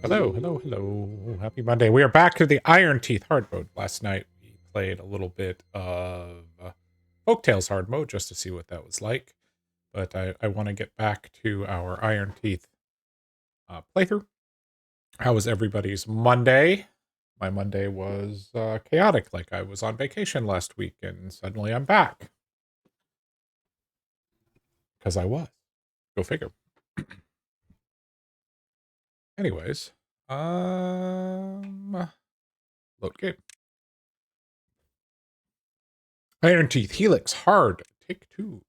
Hello, hello, hello. Happy Monday. We are back to the Ironteeth hard mode. Last night we played a little bit of Folktales hard mode just to see what that was like. But I want to get back to our Ironteeth playthrough. How was everybody's Monday? My Monday was chaotic, like I was on vacation last week and suddenly I'm back. Because I was. Go figure. Anyways, load game. Ironteeth Helix hard. Take 2.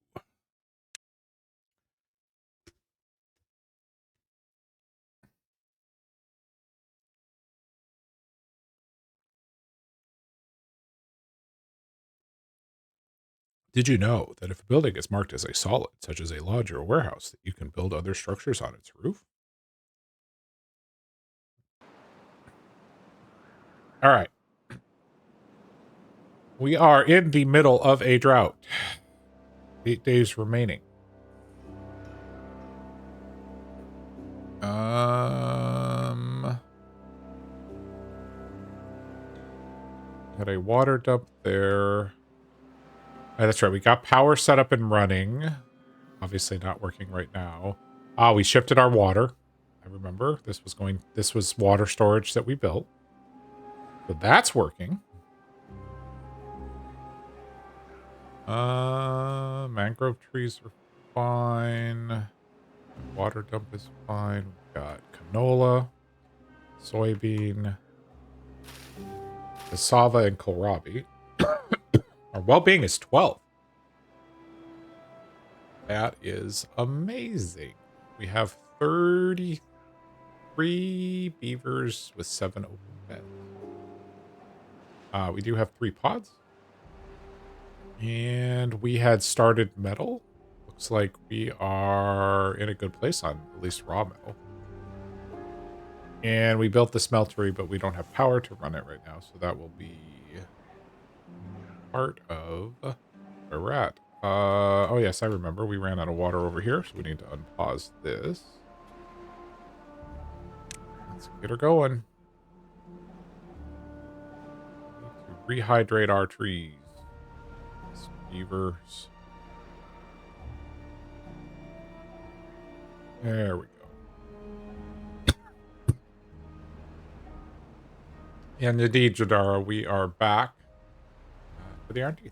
Did you know that if a building is marked as a solid, such as a lodge or a warehouse, that you can build other structures on its roof? All right. We are in the middle of a drought. 8 days remaining. Had a water dump there. Oh, that's right. We got power set up and running. Obviously not working right now. We shifted our water. I remember this was water storage that we built. So that's working. Mangrove trees are fine. Water dump is fine. We've got canola, soybean, cassava, and kohlrabi. Our well-being is 12. That is amazing. We have 33 beavers with 7 open beds. We do have 3 pods. And we had started metal. Looks like we are in a good place on at least raw metal. And we built the smeltery, but we don't have power to run it right now. So that will be part of where we're at. Oh yes, I remember. We ran out of water over here, so we need to unpause this. Let's get her going. We need to rehydrate our trees. Beavers. There we go. And indeed, Jadara, we are back for the Ironteeth.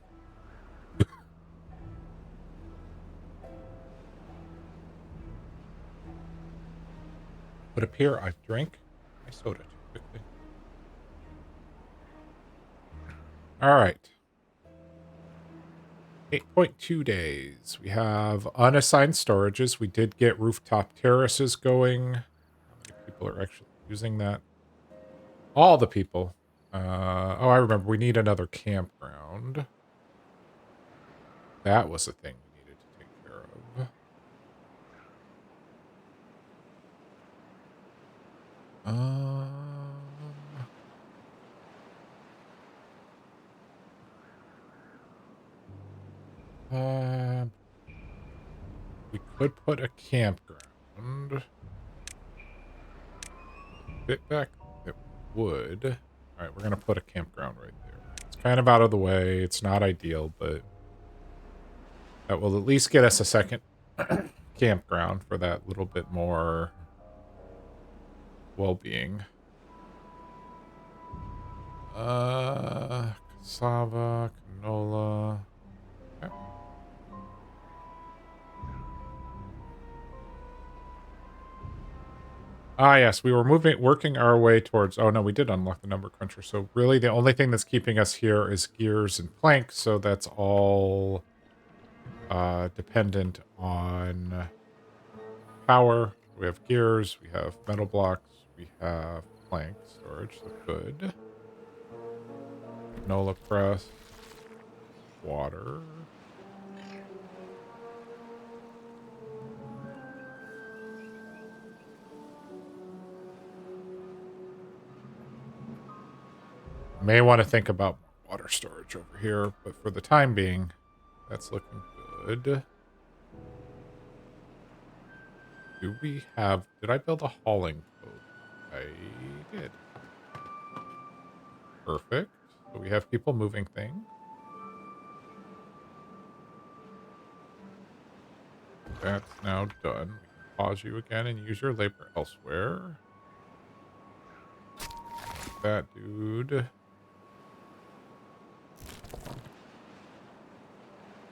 Would appear I drank my soda too quickly. All right. 8.2 days. We have unassigned storages. We did get rooftop terraces going. How many people are actually using that? All the people. Oh, I remember. We need another campground. That was a thing we needed to take care of. We could put a campground. Fit back, it would. All right, we're gonna put a campground right there. It's kind of out of the way. It's not ideal, but that will at least get us a second campground for that little bit more well-being. Cassava, canola. Okay. Yes, we were working our way towards. Oh no, we did unlock the Numbercruncher. So really, the only thing that's keeping us here is gears and planks. So that's all dependent on power. We have gears. We have metal blocks. We have plank storage. So good. Canola press. Water. May want to think about more water storage over here, but for the time being, that's looking good. Do we have... Did I build a hauling code? I did. Perfect. So we have people moving things. That's now done. We can pause you again and use your labor elsewhere. That dude.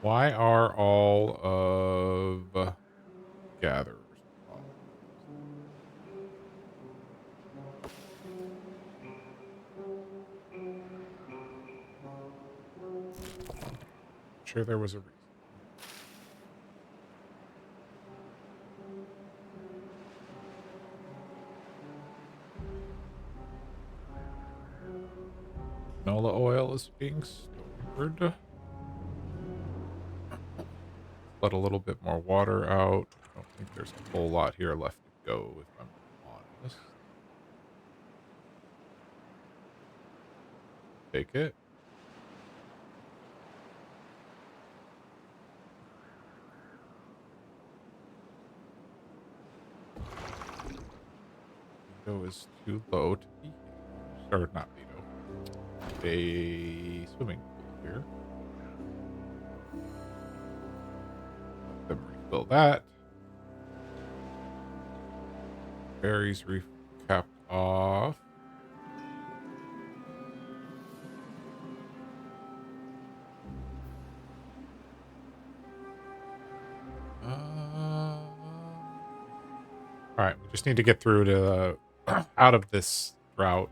Why are all of gatherers? Sure, there was a reason. Canola oil is being stored. Let a little bit more water out. I don't think there's a whole lot here left to go, if I'm honest. Take it. Vito is too low to be used. Or not Vito. A swimming pool here. Let them refill that. Berries capped off. All right, we just need to get through to out of this drought.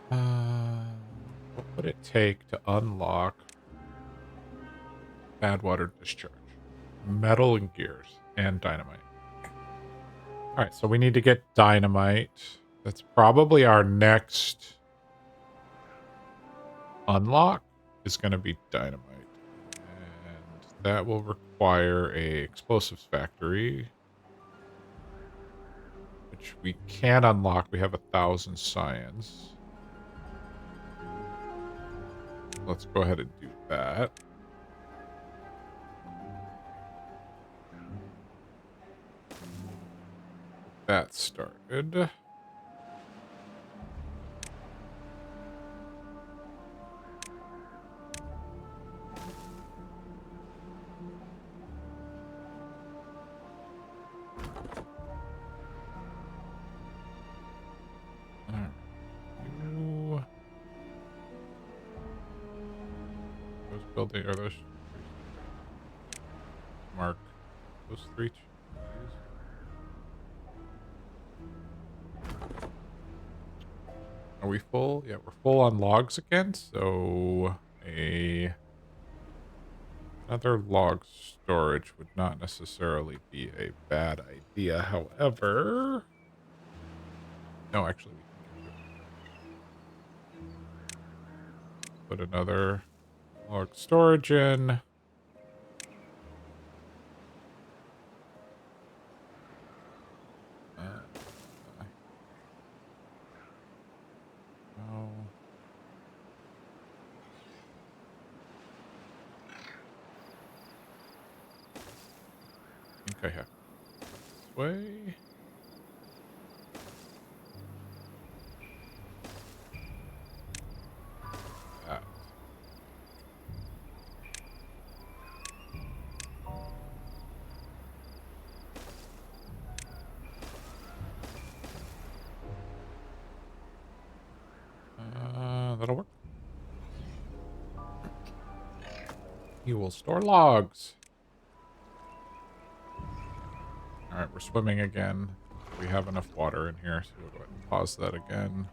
What would it take to unlock bad water discharge? Metal and gears and dynamite. All right, so we need to get dynamite. That's probably our next unlock is going to be dynamite. And that will require a explosives factory, which we can unlock. We have 1,000 science. Let's go ahead and do that. That started. Those building are those mark those three. Are we full? Yeah, we're full on logs again. So another log storage would not necessarily be a bad idea. However, no, actually, we can put another log storage in. I think I have this way. That. That'll work. You will store logs. All right, we're swimming again. We have enough water in here, so we'll go ahead and pause that again.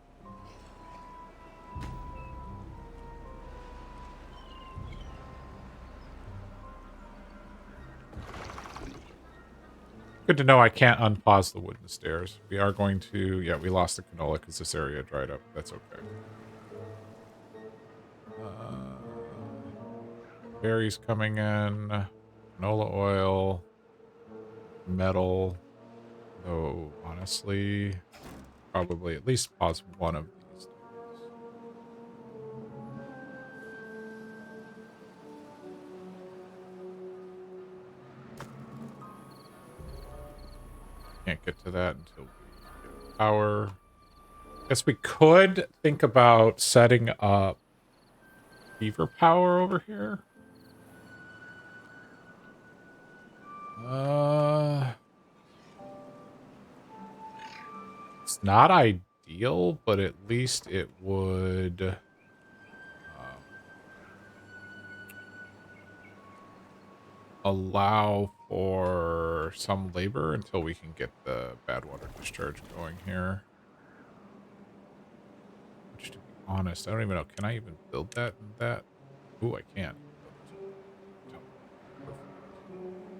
Good to know I can't unpause the wooden stairs. We are going to... Yeah, we lost the canola because this area dried up. That's okay. Berries coming in. Canola oil. Metal. Though, honestly, probably at least pause one of these. Can't get to that until we get power. Guess we could think about setting up beaver power over here. It's not ideal, but at least it would allow for some labor until we can get the bad water discharge going here. Which, to be honest, I don't even know. Can I even build that in that? Ooh, I can.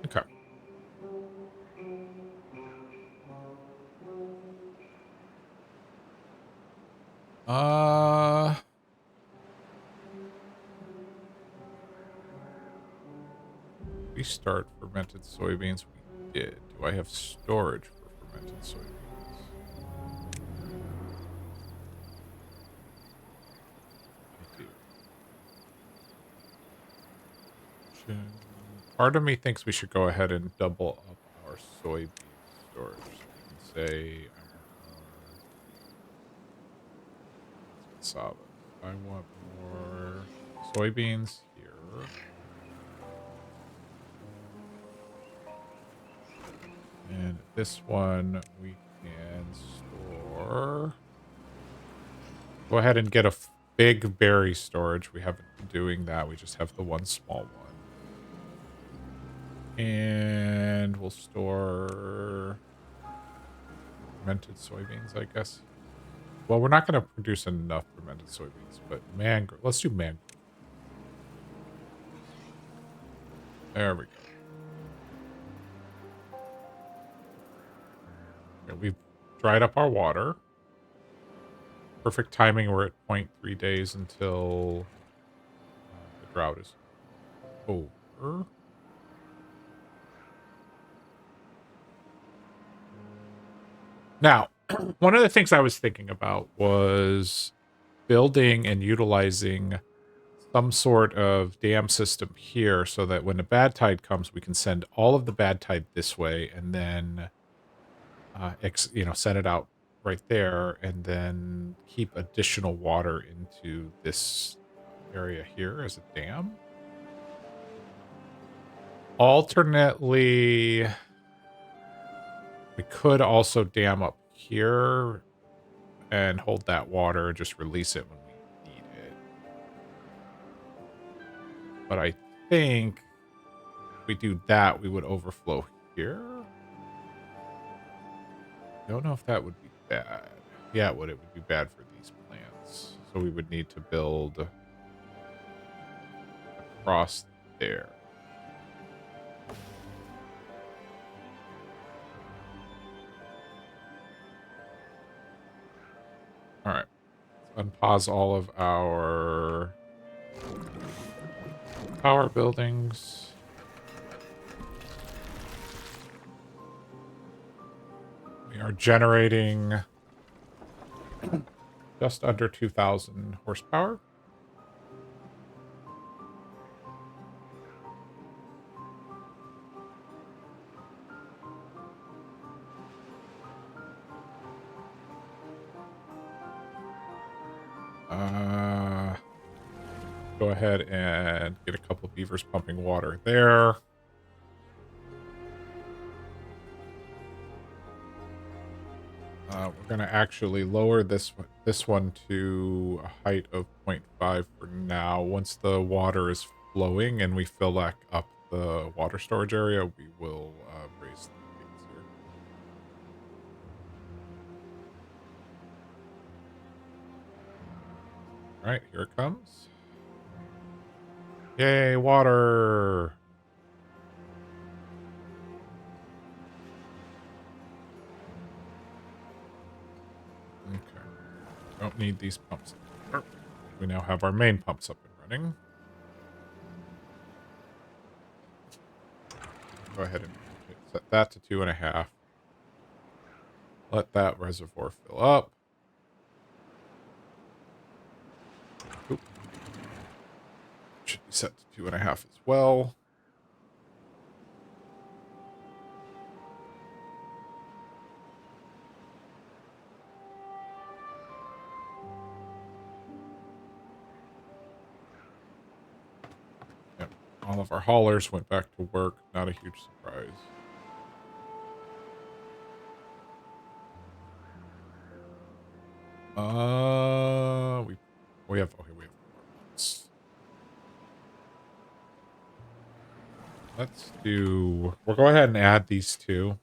Okay. Restart fermented soybeans. We did. Do I have storage for fermented soybeans? I do. Part of me thinks we should go ahead and double up our soybean storage. So we can say I want more soybeans here. And this one we can store. Go ahead and get a big berry storage. We haven't been doing that. We just have the one small one. And we'll store fermented soybeans, I guess. Well, we're not going to produce enough fermented soybeans, but mangrove. Let's do mangrove. There we go. Okay, we've dried up our water. Perfect timing. We're at 0.3 days until the drought is over. Now, one of the things I was thinking about was building and utilizing some sort of dam system here so that when the bad tide comes, we can send all of the bad tide this way and then, send it out right there and then keep additional water into this area here as a dam. Alternately, we could also dam up here and hold that water and just release it when we need it. But I think if we do that, we would overflow here. Don't know if that would be bad. Yeah, it would. It would be bad for these plants. So we would need to build across there. All right. Let's unpause all of our power buildings. We are generating just under 2,000 horsepower. Go ahead and get a couple of beavers pumping water there. We're going to actually lower this one to a height of 0.5 for now. Once the water is flowing and we fill back up the water storage area, we will raise the gates here. All right, here it comes. Yay, water! Okay. Don't need these pumps. We now have our main pumps up and running. Go ahead and set that to 2.5. Let that reservoir fill up. Oop. Should be set to 2.5 as well. All of our haulers went back to work. Not a huge surprise. We have 4 months. We'll go ahead and add these 2.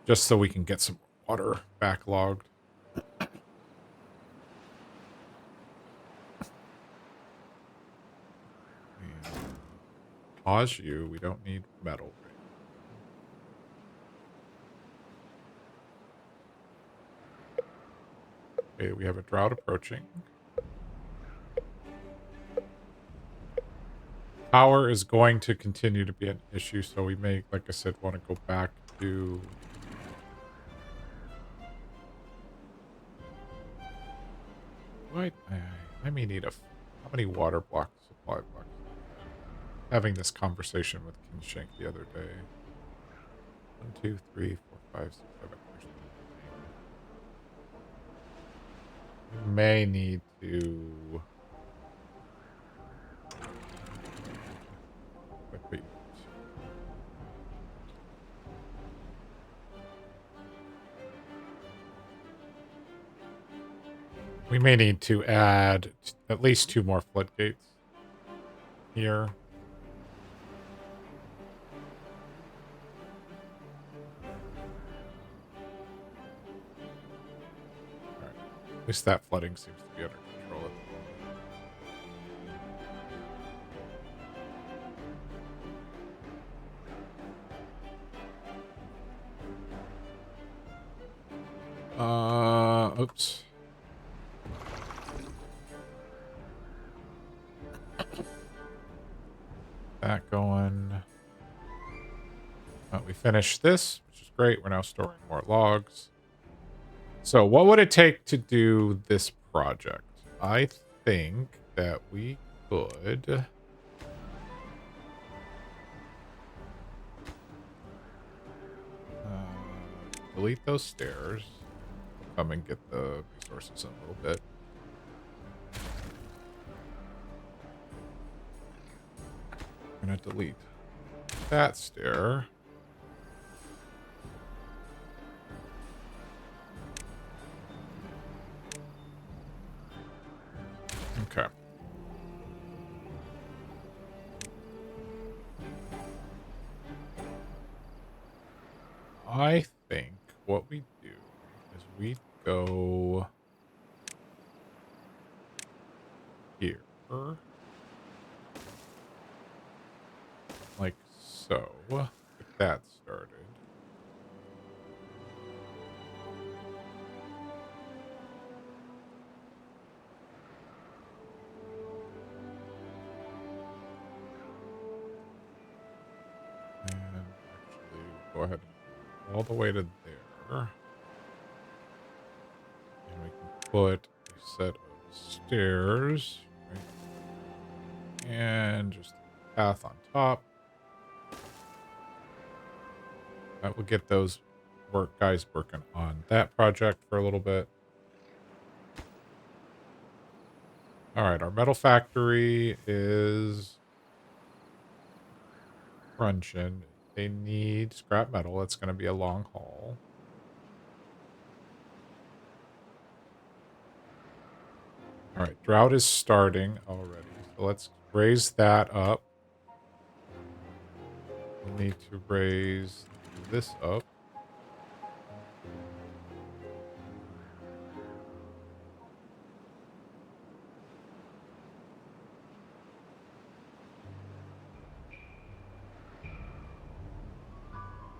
Just so we can get some water backlogged. And pause you. We don't need metal. Okay, we have a drought approaching. Power is going to continue to be an issue, so we may, like I said, want to go back to... I may need how many water block supply blocks? Having this conversation with Kinshank the other day. 1, 2, 3, 4, 5, 6, 7. We may need to... Wait. We may need to add at least 2 more floodgates here. Alright. At least that flooding seems to be under control at the moment. Oops. That going. We finished this, which is great. We're now storing more logs. So what would it take to do this project? I think that we could... delete those stairs. Come and get the resources in a little bit. I'm gonna delete that stair. Okay. I think what we do is we go here. Like so. Get that started. And actually, go ahead and all the way to there. And we can put a set of stairs. Right? And just a path on top. That will get those guys working on that project for a little bit. All right, our metal factory is crunching. They need scrap metal. It's going to be a long haul. All right, drought is starting already. So let's raise that up. We'll need to raise this up.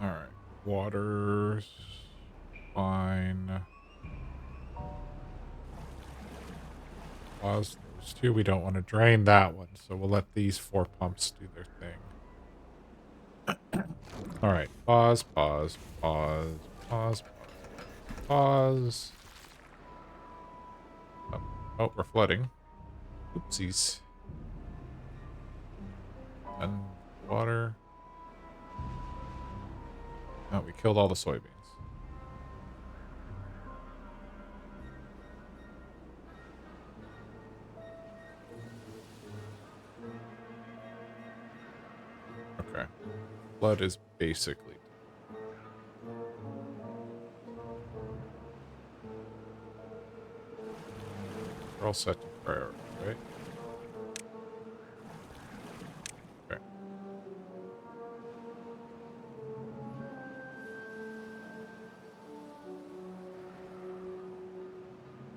All right, water's fine. Pause those 2. We don't want to drain that one, so we'll let these 4 pumps do their thing. All right, pause. Oh, we're flooding. Oopsies. And water. Oh, we killed all the soybeans. Blood is basically... We're all set to priority, right? Okay.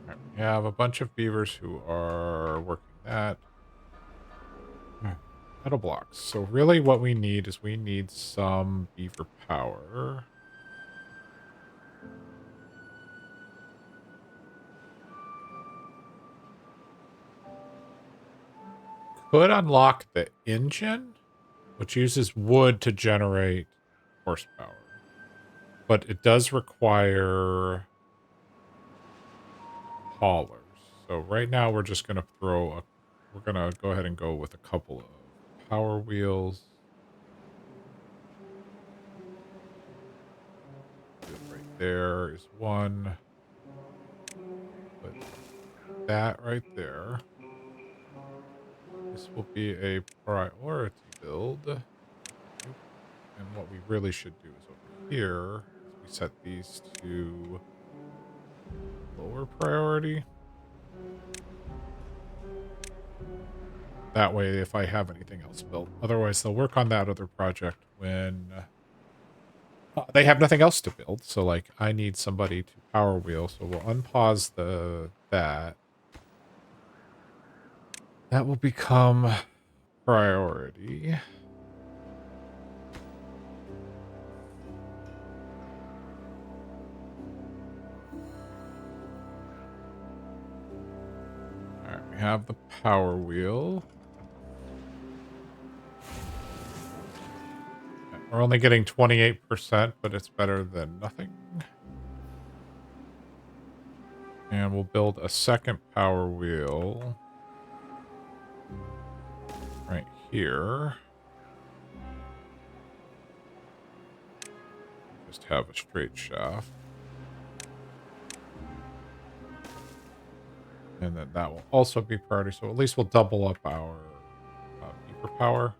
Right, we have a bunch of beavers who are working that. Metal blocks. So really what we need is we need some beaver power. Could unlock the engine, which uses wood to generate horsepower. But it does require haulers. So right now we're just going to we're going to go ahead and go with a couple of power wheels. Right there is one. Put that right there. This will be a priority build. And what we really should do is over here, is we set these to lower priority. That way, if I have anything else built. Otherwise, they'll work on that other project when they have nothing else to build. So, like, I need somebody to power wheel. So we'll unpause that. That will become priority. All right, we have the power wheel. We're only getting 28%, but it's better than nothing. And we'll build a second power wheel right here. Just have a straight shaft. And then that will also be priority. So at least we'll double up our beaver power.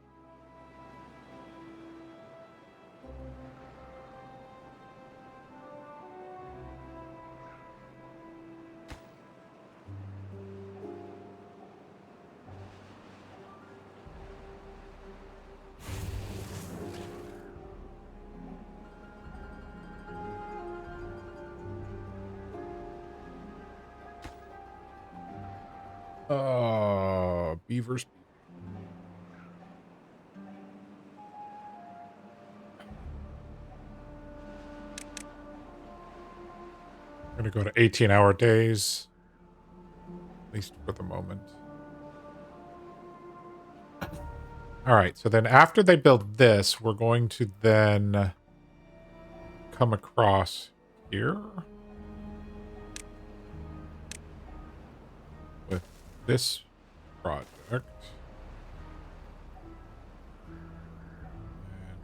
Beavers. I'm going to go to 18-hour days. At least for the moment. All right. So then after they build this, we're going to then come across here with this project. And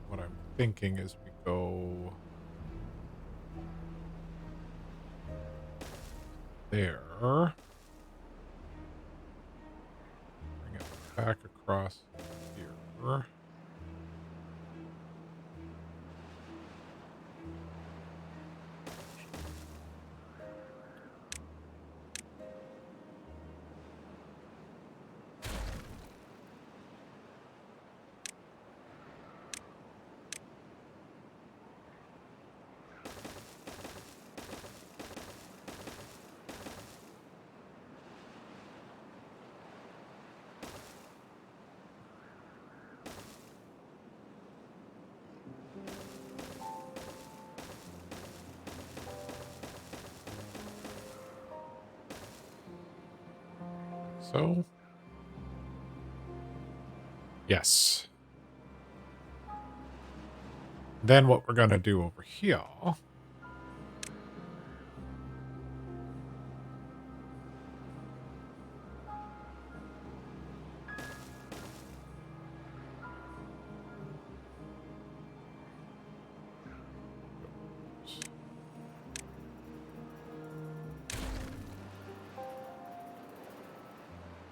what I'm thinking is we go there. Bring it back across here. So, yes. Then what we're going to do over here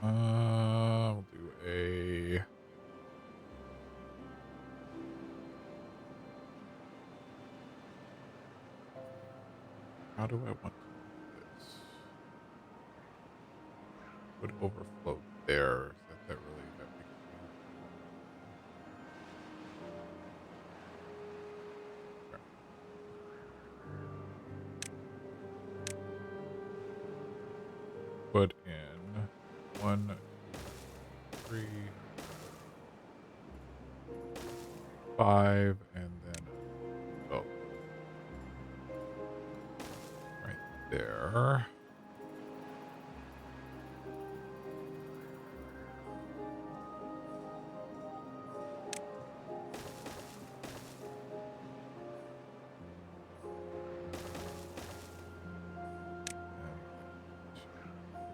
we'll do a how do I want to do this? Would overflow there. Is that really that big a deal? Okay. Put in 1, 2, 3, 5, and then right there.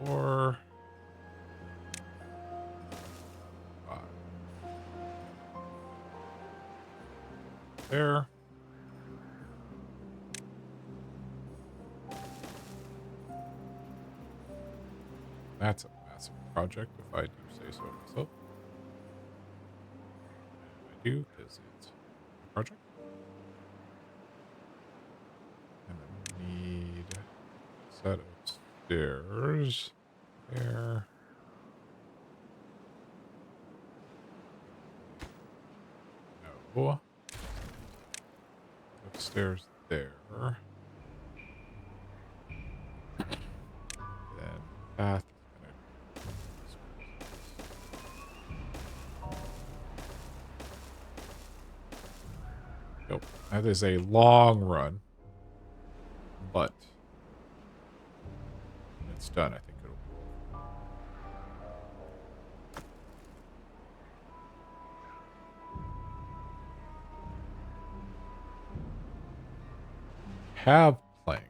And 4, 5. There. That's a massive project, if I do say so myself. And I do, because it's a project. And then we need a set of stairs there. No. Upstairs there. Then path is gonna. Nope. That is a long run. But when it's done, I think it'll be. Have planks.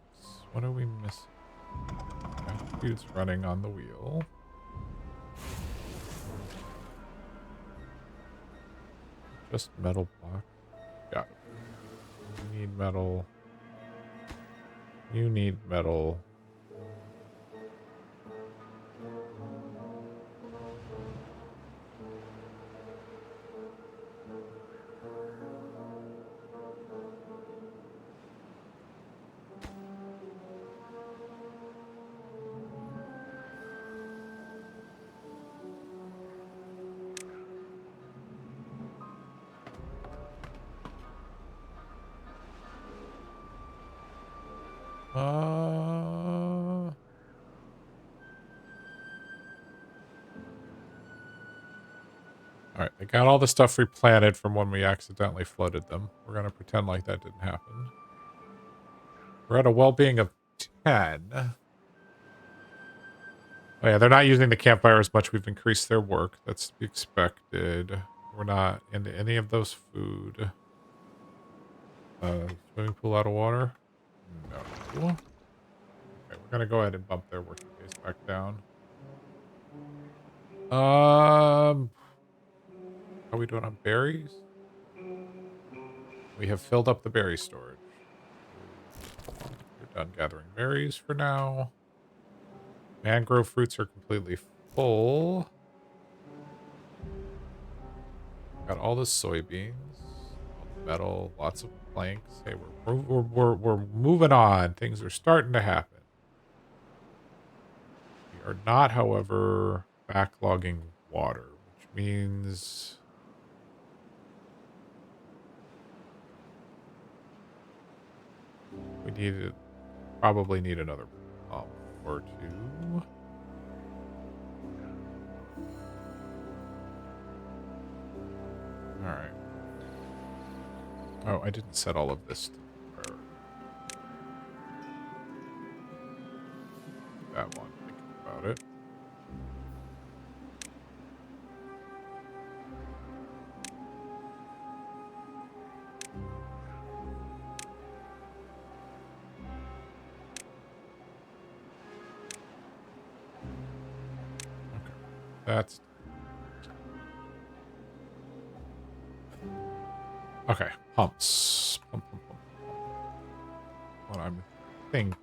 What are we missing? Dude's running on the wheel. Just metal block. Got it. You need metal. You need metal. Alright, they got all the stuff replanted from when we accidentally flooded them. We're going to pretend like that didn't happen. We're at a well-being of 10. Oh yeah, they're not using the campfire as much. We've increased their work. That's to be expected. We're not into any of those food. Swimming pool out of water? No. Okay, we're going to go ahead and bump their working days back down. How are we doing on berries? We have filled up the berry storage. We're done gathering berries for now. Mangrove fruits are completely full. Got all the soybeans, all the metal, lots of planks. Hey, we're moving on. Things are starting to happen. We are not, however, backlogging water, which means we probably need another pump or two. All right. Oh, I didn't set all of this to priority. That one, thinking about it. Okay, that's okay. Pumps. Pump. What I'm thinking.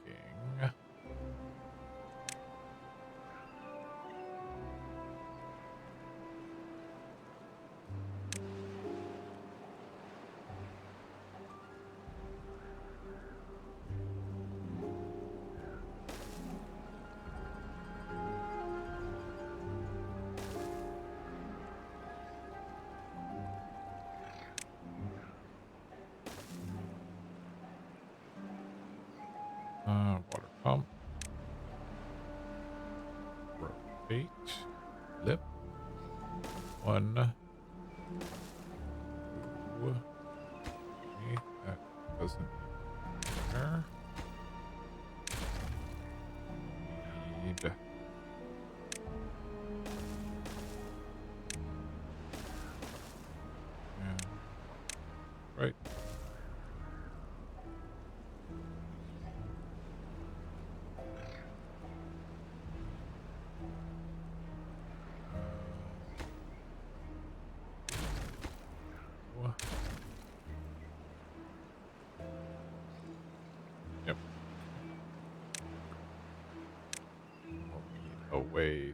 Wait. Flip. 1. 2. 3. That doesn't matter. Need. Yeah. Right. Yep. We'll need a way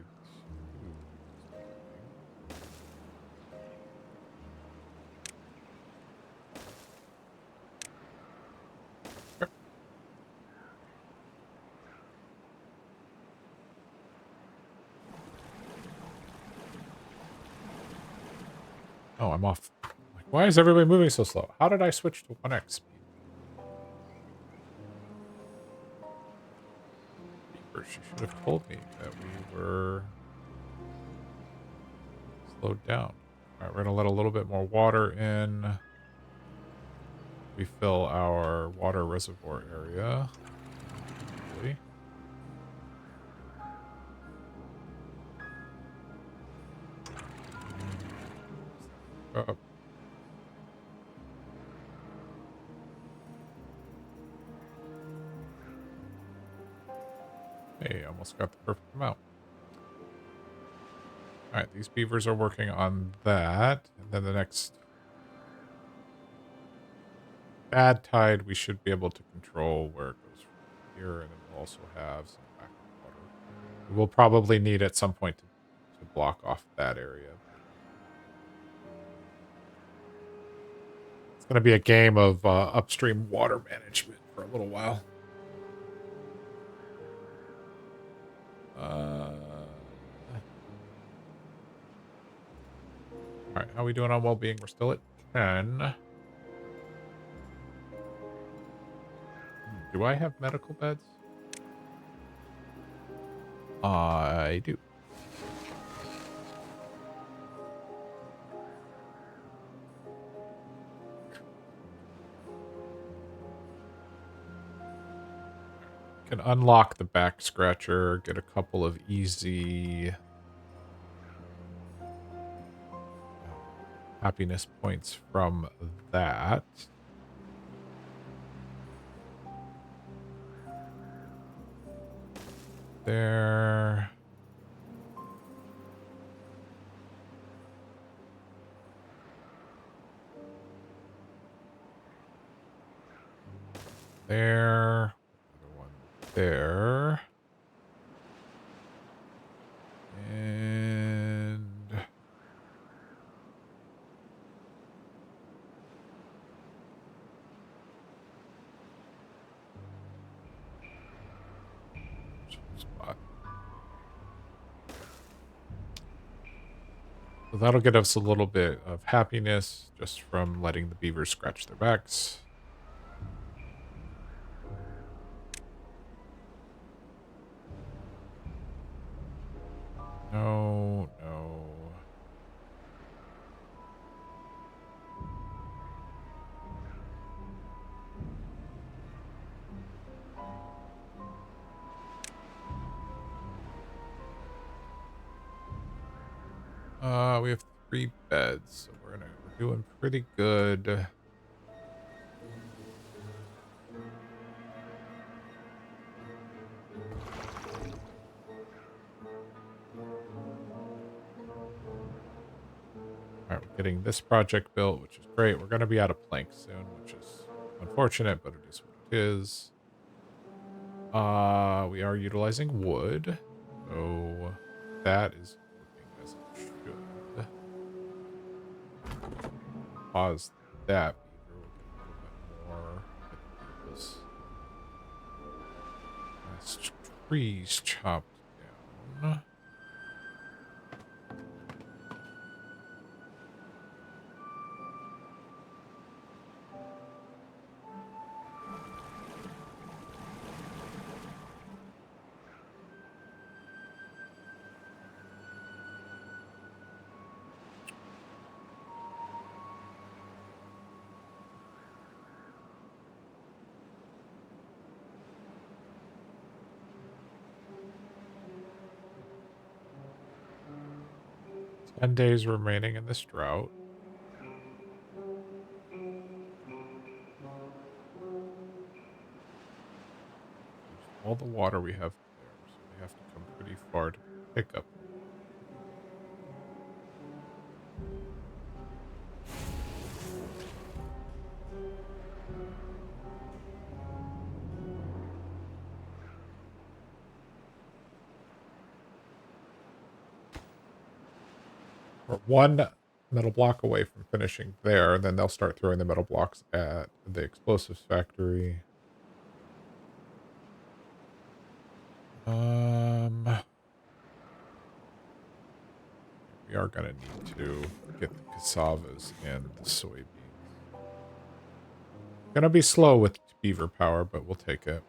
to. Oh, I'm off. Like, why is everybody moving so slow? How did I switch to 1x speed? She should have told me that we were slowed down. All right, we're going to let a little bit more water in. Refill our water reservoir area. Hopefully. Hey, almost got the perfect amount. All right, these beavers are working on that. And then the next bad tide, we should be able to control where it goes from here. And then we'll also have some backup water. We'll probably need at some point to block off that area. It's going to be a game of upstream water management for a little while. All right, how are we doing on well-being? We're still at 10. Do I have medical beds? I do. Can unlock the back scratcher, get a couple of easy happiness points from that. There. There. Another one there. And spot. So that'll get us a little bit of happiness just from letting the beavers scratch their backs. No, no. We have 3 beds, so we're doing pretty good. All right, we're getting this project built, which is great. We're going to be out of plank soon, which is unfortunate, but it is what it is. We are utilizing wood, so that is working as it should. Pause that beaver. We'll get a little bit more. Get those nice trees chopped down. 10 days remaining in this drought. Used all the water we have there, so they have to come pretty far to pick up. We're one metal block away from finishing there, and then they'll start throwing the metal blocks at the explosives factory. We are going to need to get the cassavas and the soybeans. Gonna be slow with beaver power, but we'll take it.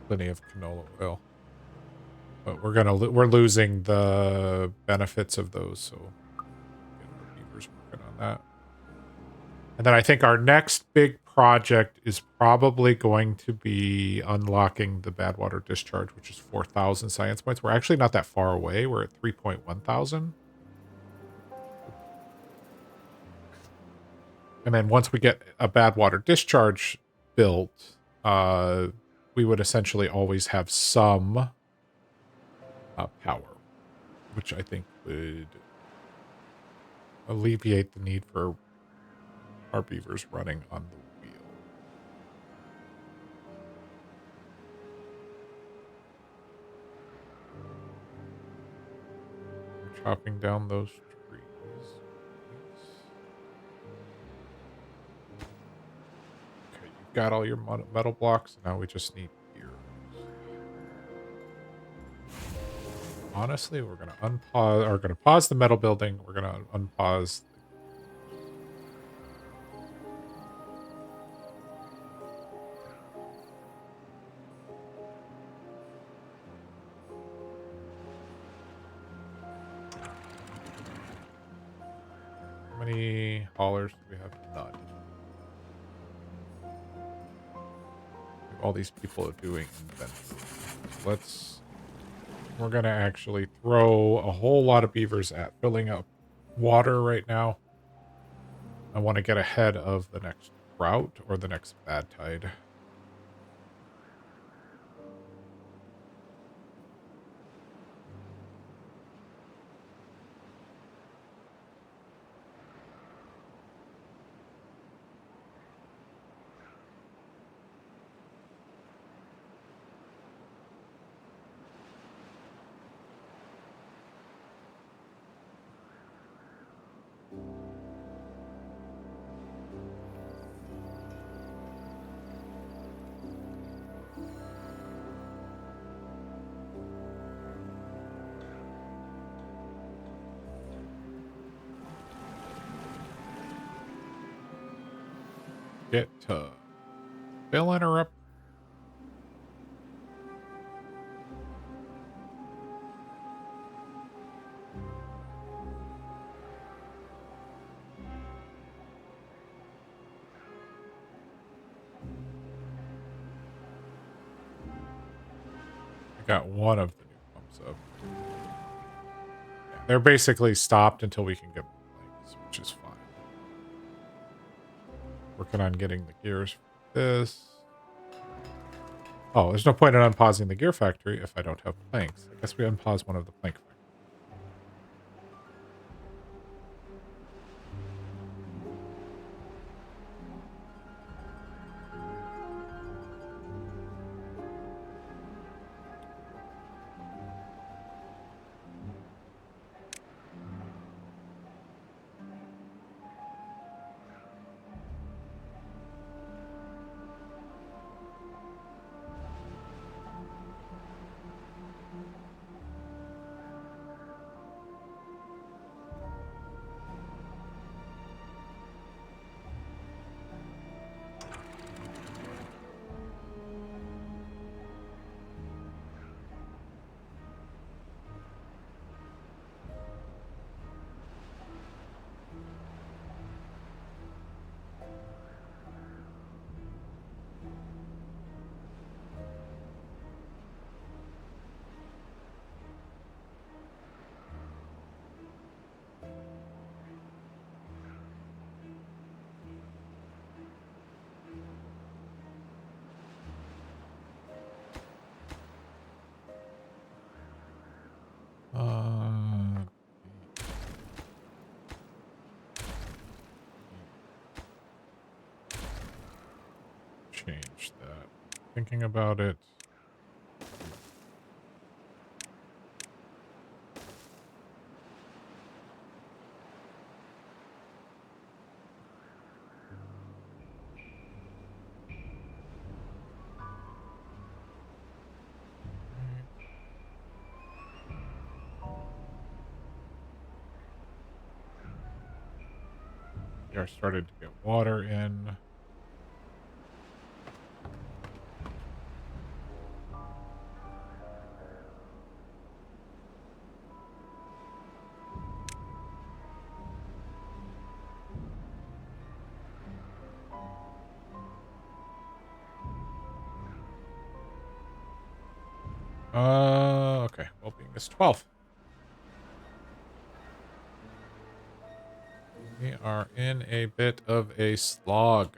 Plenty of canola oil. But we're losing the benefits of those, so get our beavers working on that. And then I think our next big project is probably going to be unlocking the bad water discharge, which is 4,000 science points. We're actually not that far away. We're at 3.1 thousand. And then once we get a bad water discharge built, we would essentially always have some power, which I think would alleviate the need for our beavers running on the wheel. We're chopping down those trees. Okay, you've got all your metal blocks. Now we just need gears. Honestly, we're gonna unpause, or gonna pause the metal building. We're gonna unpause. How many haulers do we have? None. All these people are doing inventory. We're gonna actually throw a whole lot of beavers at filling up water right now. I want to get ahead of the next drought or the next bad tide. Get to filling her up. I got one of the new pumps up. Yeah, they're basically stopped until we can get planks, which is fine. Working on getting the gears for this. Oh, there's no point in unpausing the gear factory if I don't have planks. I guess we unpause one of the plank factories. change that. Thinking about it. We are started to get water in. Okay. Well-being is 12. We are in a bit of a slog.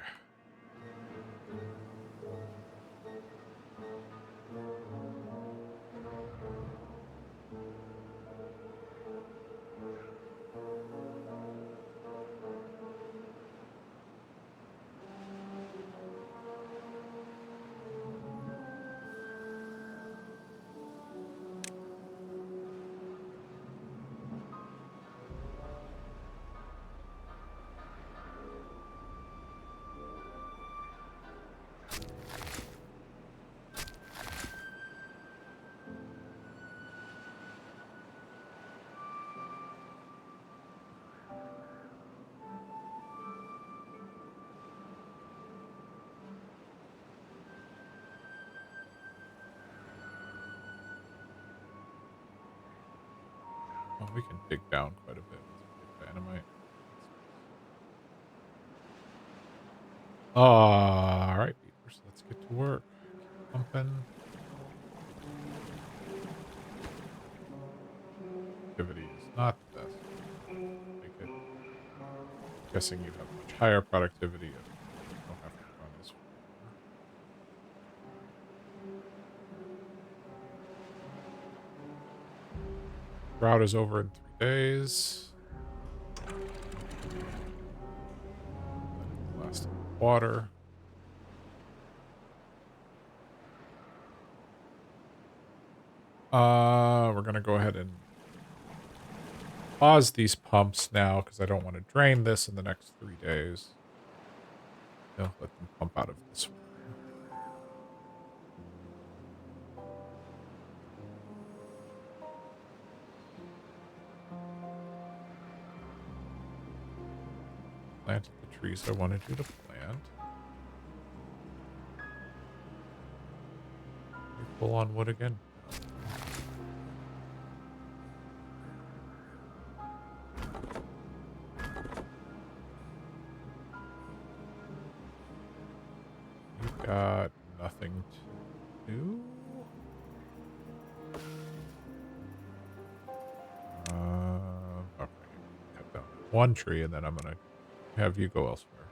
Oh, we can dig down quite a bit with dynamite. All right, beavers, let's get to work. Keep pumping. Activity is not the best. Make it. Guessing you have much higher productivity. You don't have to run as far. Drought is over in 3 days. Last water. We're gonna go ahead and pause these pumps now because I don't want to drain this in the next 3 days. Let them pump out of this one. Planted the trees I wanted you to plant. You pull on wood again? You've got nothing to do. Okay. Cut down one tree and then I'm gonna have you go elsewhere.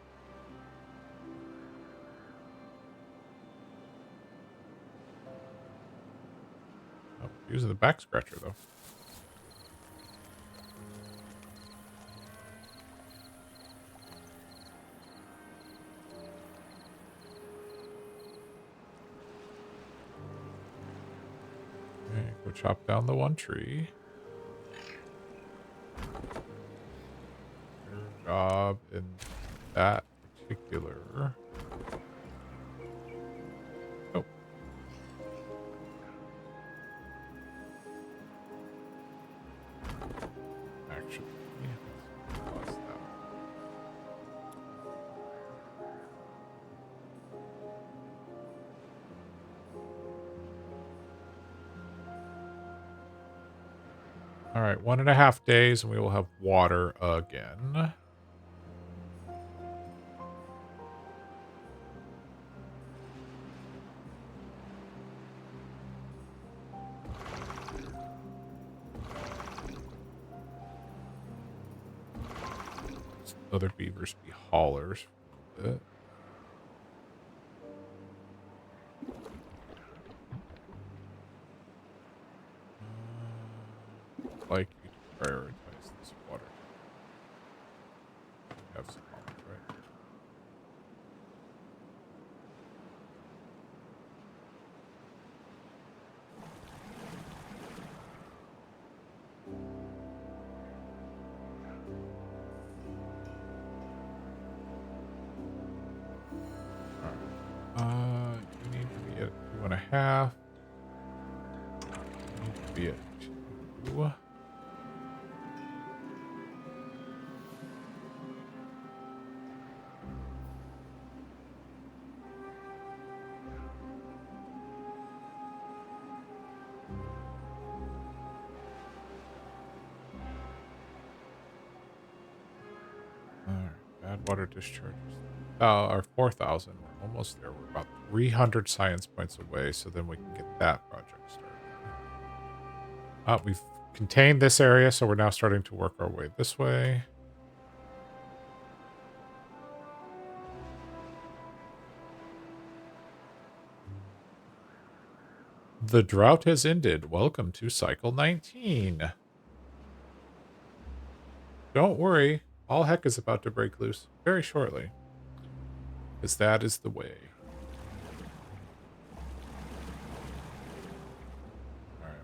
Oh, using the back scratcher though. Okay, go chop down the one tree. Your job in that particular. Oh. Actually, let's pause that. All right, 1.5 days and we will have water again. Other beavers be haulers for a bit. Like you to prioritize this water. Have some knowledge, right? 2.5. Be it 2. Alright, bad water discharges. Our 4,000. We're almost there. We're about 300 science points away, so then we can get that project started. We've contained this area, so we're now starting to work our way this way. The drought has ended. Welcome to cycle 19. Don't worry. All heck is about to break loose very shortly. Because that is the way. Alright.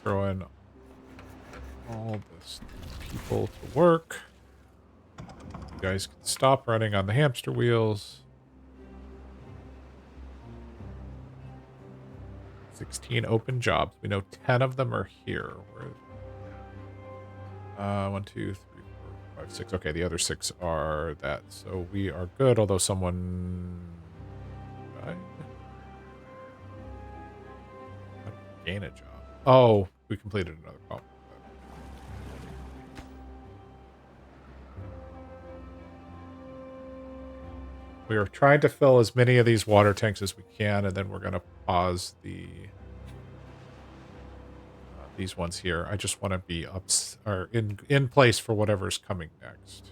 Throw in all this people to work. You guys can stop running on the hamster wheels. 16 open jobs. We know 10 of them are here. 1, 2, 3, 4, 5, 6. Okay, the other 6 are that. So we are good, although someone died. Gain a job. Oh, we completed another problem. We are trying to fill as many of these water tanks as we can, and then we're going to pause the these ones here. I just want to be in place for whatever's coming next.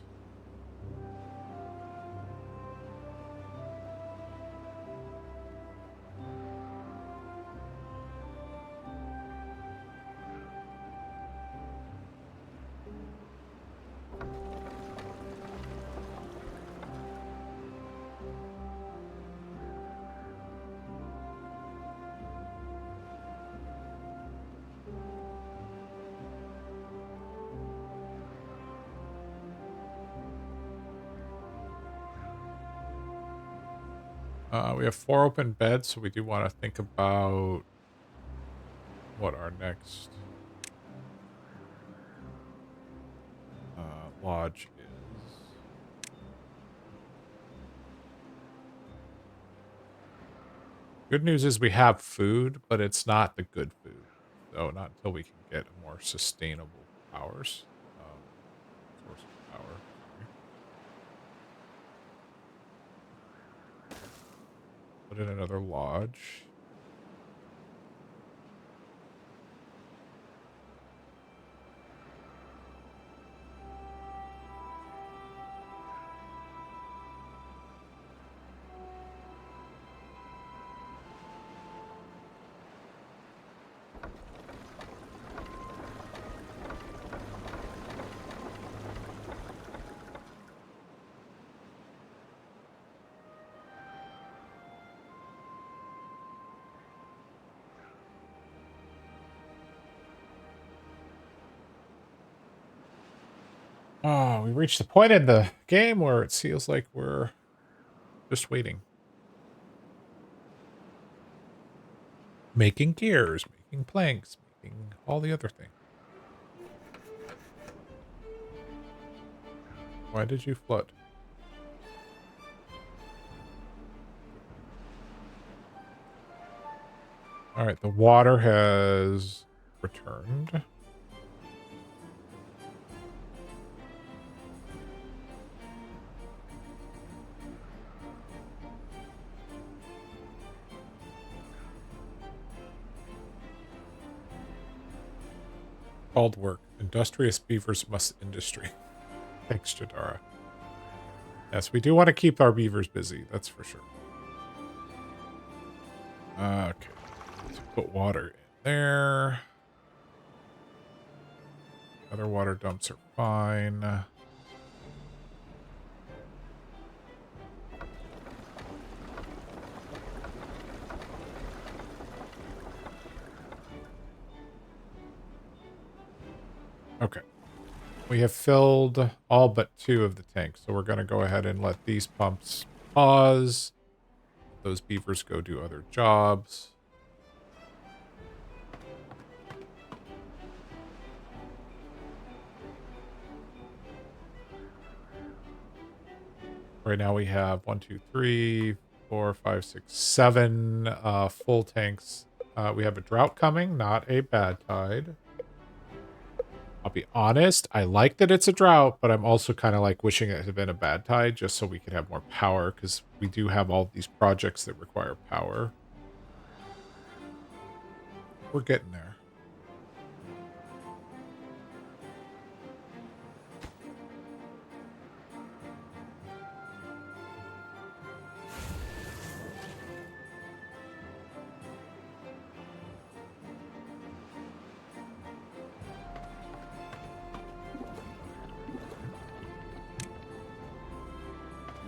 We have 4 open beds, so we do want to think about what our next lodge is. Good news is we have food, but it's not the good food. So not until we can get a more sustainable source of power. Put in another lodge. Oh, we reached the point in the game where it feels like we're just waiting. Making gears, making planks, making all the other things. Why did you flood? All right, the water has returned. Called work. Industrious beavers must industry. Thanks, Jadara. Yes, we do want to keep our beavers busy. That's for sure. Okay. Let's put water in there. Other water dumps are fine. Okay. We have filled all but 2 of the tanks, so we're going to go ahead and let these pumps pause. Those beavers go do other jobs. Right now we have 1, 2, 3, 4, 5, 6, 7 full tanks. We have a drought coming, not a bad tide. I'll be honest, I like that it's a drought, but I'm also kind of like wishing it had been a bad tide just so we could have more power, because we do have all these projects that require power. We're getting there.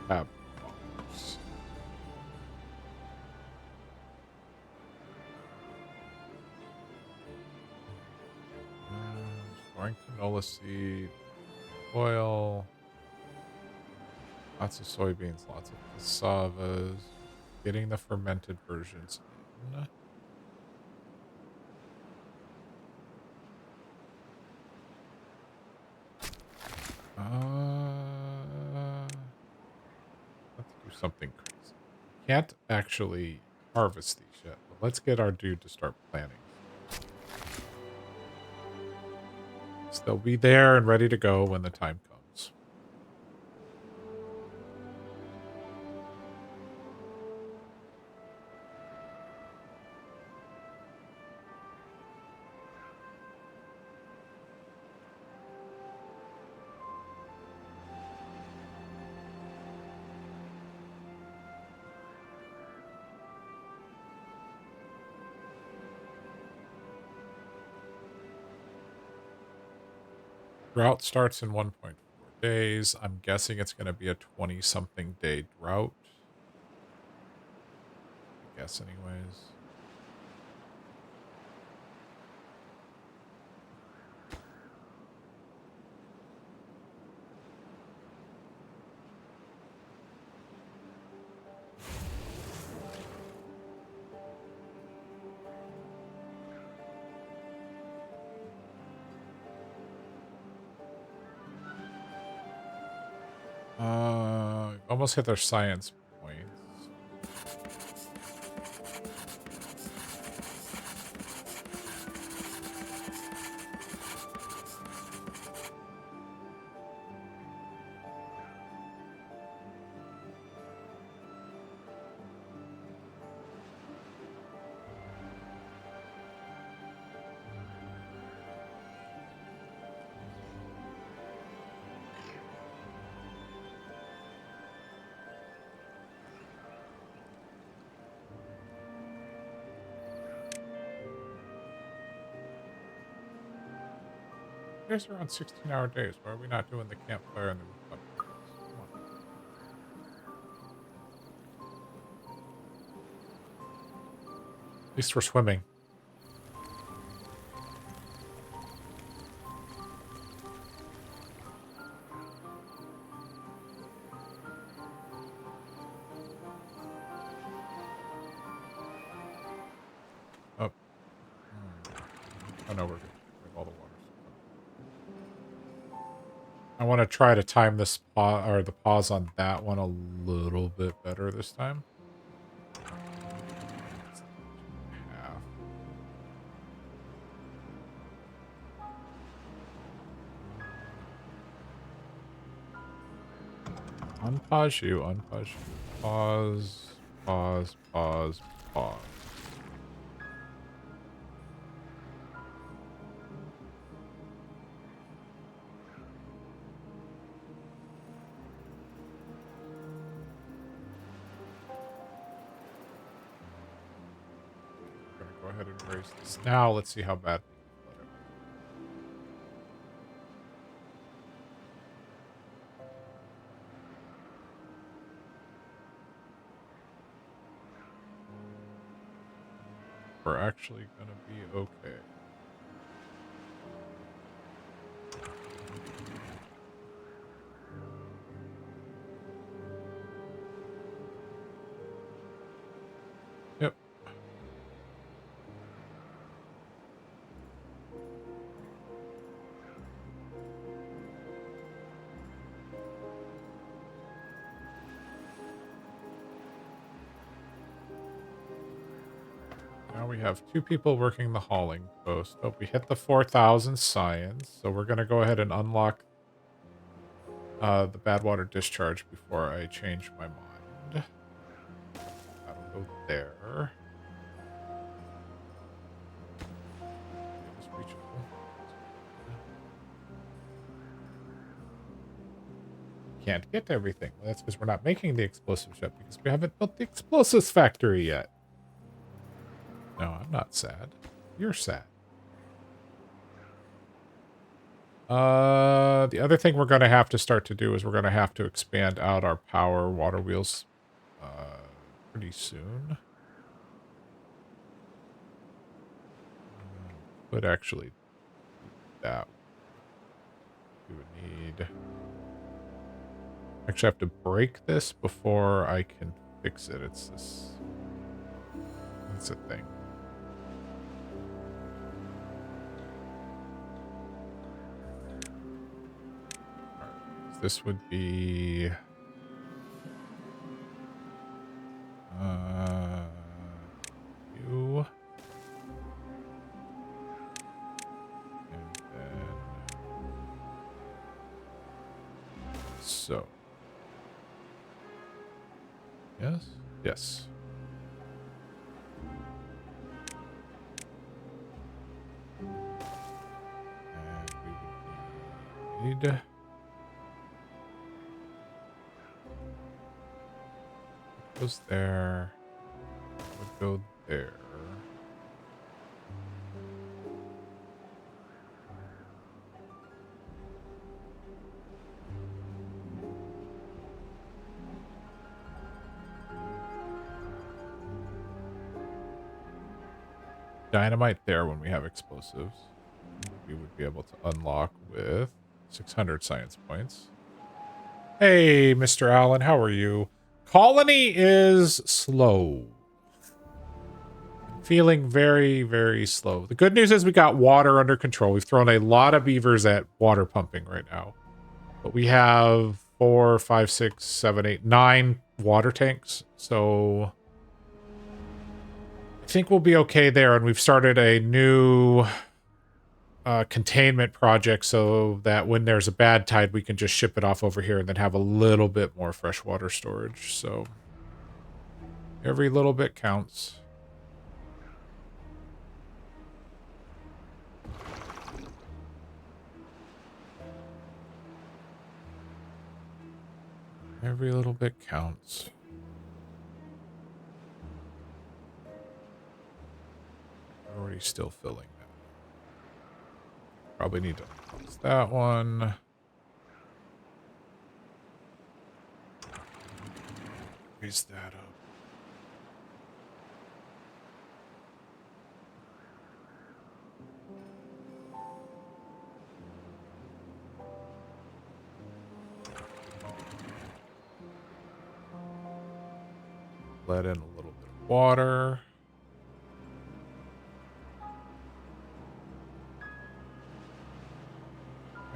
Tab bombs. Storing canola seed, oil, lots of soybeans, lots of cassavas. Getting the fermented versions in. Let's do something crazy. Can't actually harvest these yet, but let's get our dude to start planting. So they'll be there and ready to go when the time comes. Drought starts in 1.4 days. I'm guessing it's going to be a 20-something day drought. I guess anyways. Almost hit their science points. You guys are on 16-hour days. Why are we not doing the campfire and the rooftop? Come on. At least we're swimming. Oh. Oh no, we're good. We have all the water. I want to try to time this the pause on that one a little bit better this time. Half. Unpause you, unpause you. Pause, pause, pause, pause. I'm gonna go ahead and erase this. Now let's see how bad we can flood it. We're actually gonna be okay. Yep. Now we have 2 people working the hauling post. Oh, we hit the 4,000 science, so we're going to go ahead and unlock the bad water discharge before I change my mind. That'll go there. It is reachable. Can't get everything. Well, that's because we're not making the explosives yet, because we haven't built the explosives factory yet. No, I'm not sad. You're sad. The other thing we're going to have to start to do is we're going to have to expand out our power water wheels pretty soon. Could actually do that. We would need... Actually, I have to break this before I can fix it. It's this... It's a thing. Alright, this would be... you... And then... So... Yes? Yes. And we would need... Goes there. Would go there. Dynamite there when we have explosives. We would be able to unlock with 600 science points. Hey, Mr. Allen, how are you? Colony is slow. Feeling very, very slow. The good news is we got water under control. We've thrown a lot of beavers at water pumping right now. But we have 4, 5, 6, 7, 8, 9 water tanks. So... I think we'll be okay there, and we've started a new containment project so that when there's a bad tide, we can just ship it off over here and then have a little bit more freshwater storage. So every little bit counts. Every little bit counts. Already still filling that. Probably need to close that one. Raise that up. Let in a little bit of water.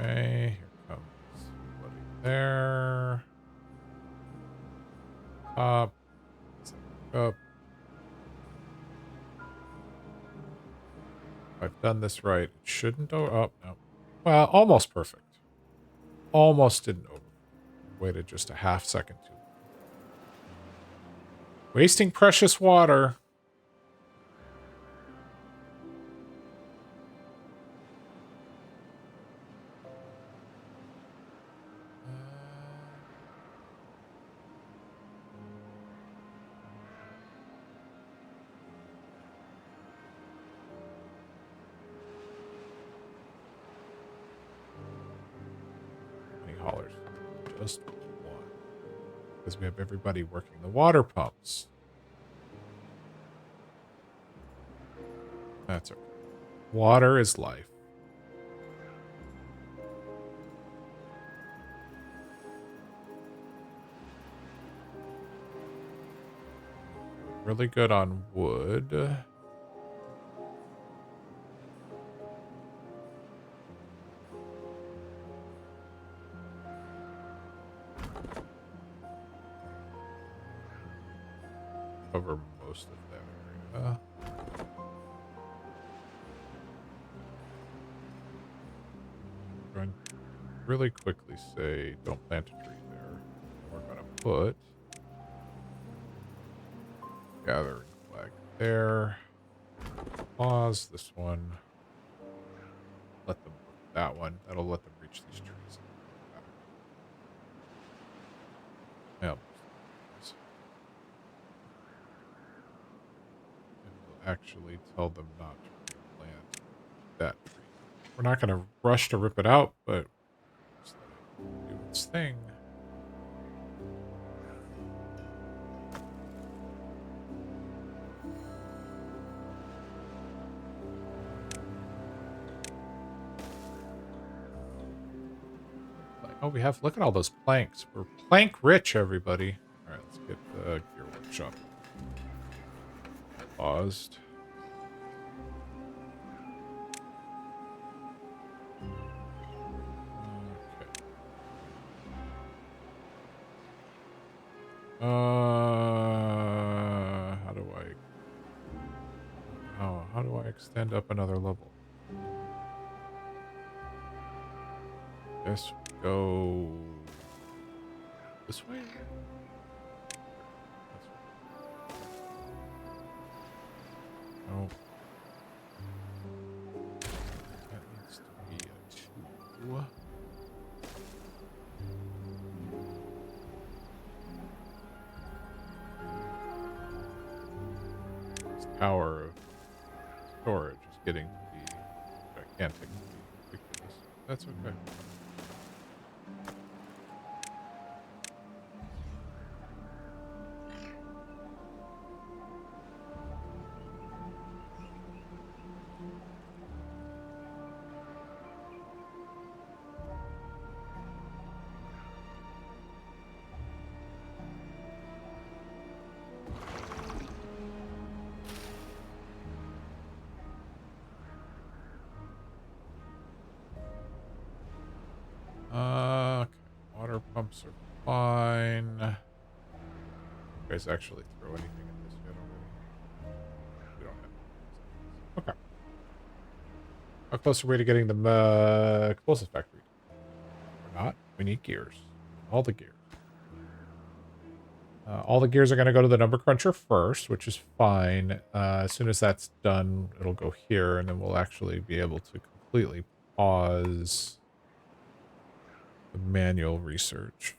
Okay, here comes somebody there. Up. Up. If I've done this right, it shouldn't go up. No. Well, almost perfect. Almost didn't over. Waited just a half second too. Wasting precious water. Haulers. Just one. Because we have everybody working the water pumps. That's okay. Water is life. Really good on wood. Cover most of that area. really quickly say don't plant a tree there. We're going to put gathering flag there. Pause this one. Let them look at that one. That'll let them reach these trees. Yeah. And we'll actually tell them not to plant that tree. We're not going to rush to rip it out, but just let it do its thing. Oh, we have, look at all those planks. We're plank rich, everybody. All right, let's get the gear workshop paused. Okay. How do I extend up another level? Guess we go this way? No. That needs to be a 2. This tower of storage is getting to be gigantic. Ridiculous. That's okay. Okay. Water pumps are fine. You guys actually throw anything at this yet already? We don't have. Okay. How close are we to getting the explosive factory? We're not. We need gears. All the gears. All the gears are going to go to the Numbercruncher first, which is fine. As soon as that's done, it'll go here, and then we'll actually be able to completely pause the manual research.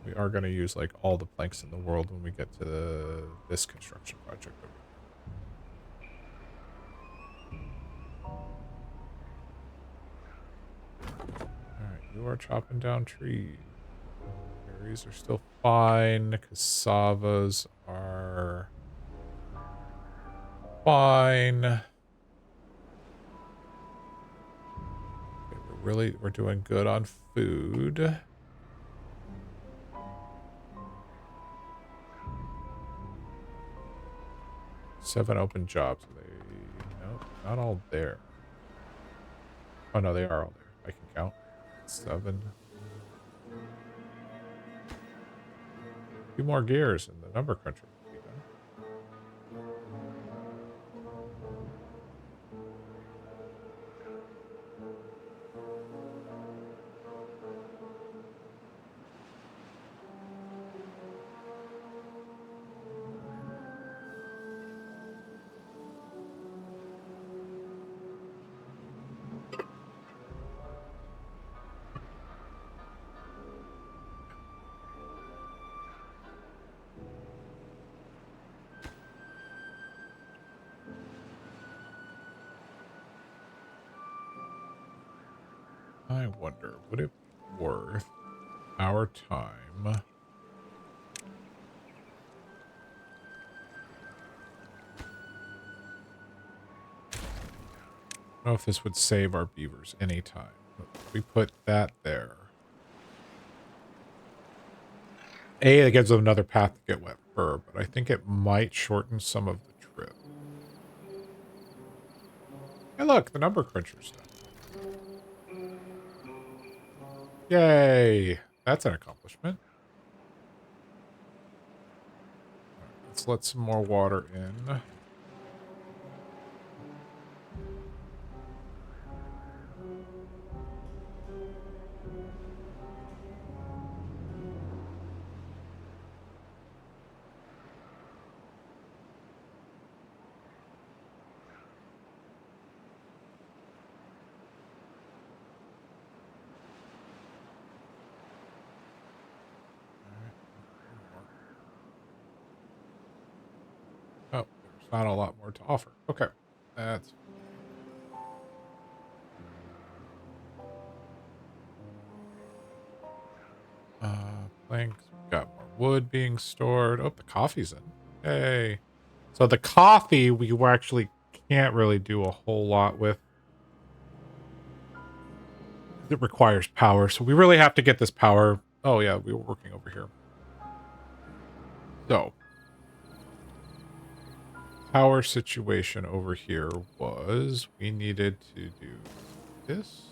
We are going to use like all the planks in the world when we get to this construction project over here. Alright, you are chopping down trees. Berries are still fine. Cassavas are fine. Okay, we're doing good on food. Seven open jobs. No, not all there. Oh no, they are all there. I can count. 7. A few more gears in the Numbercruncher. I wonder, would it be worth our time? I don't know if this would save our beavers any time. We put that there. It gives them another path to get wet fur, but I think it might shorten some of the trip. Hey, look, the Numbercruncher's done. Yay! That's an accomplishment. Right, let's let some more water in. Oh, there's not a lot more to offer. Okay. That's planks. We've got more wood being stored. Oh, the coffee's in. Hey. So the coffee we actually can't really do a whole lot with. It requires power, so we really have to get this power. Oh yeah, we were working over here. So power situation over here was we needed to do this.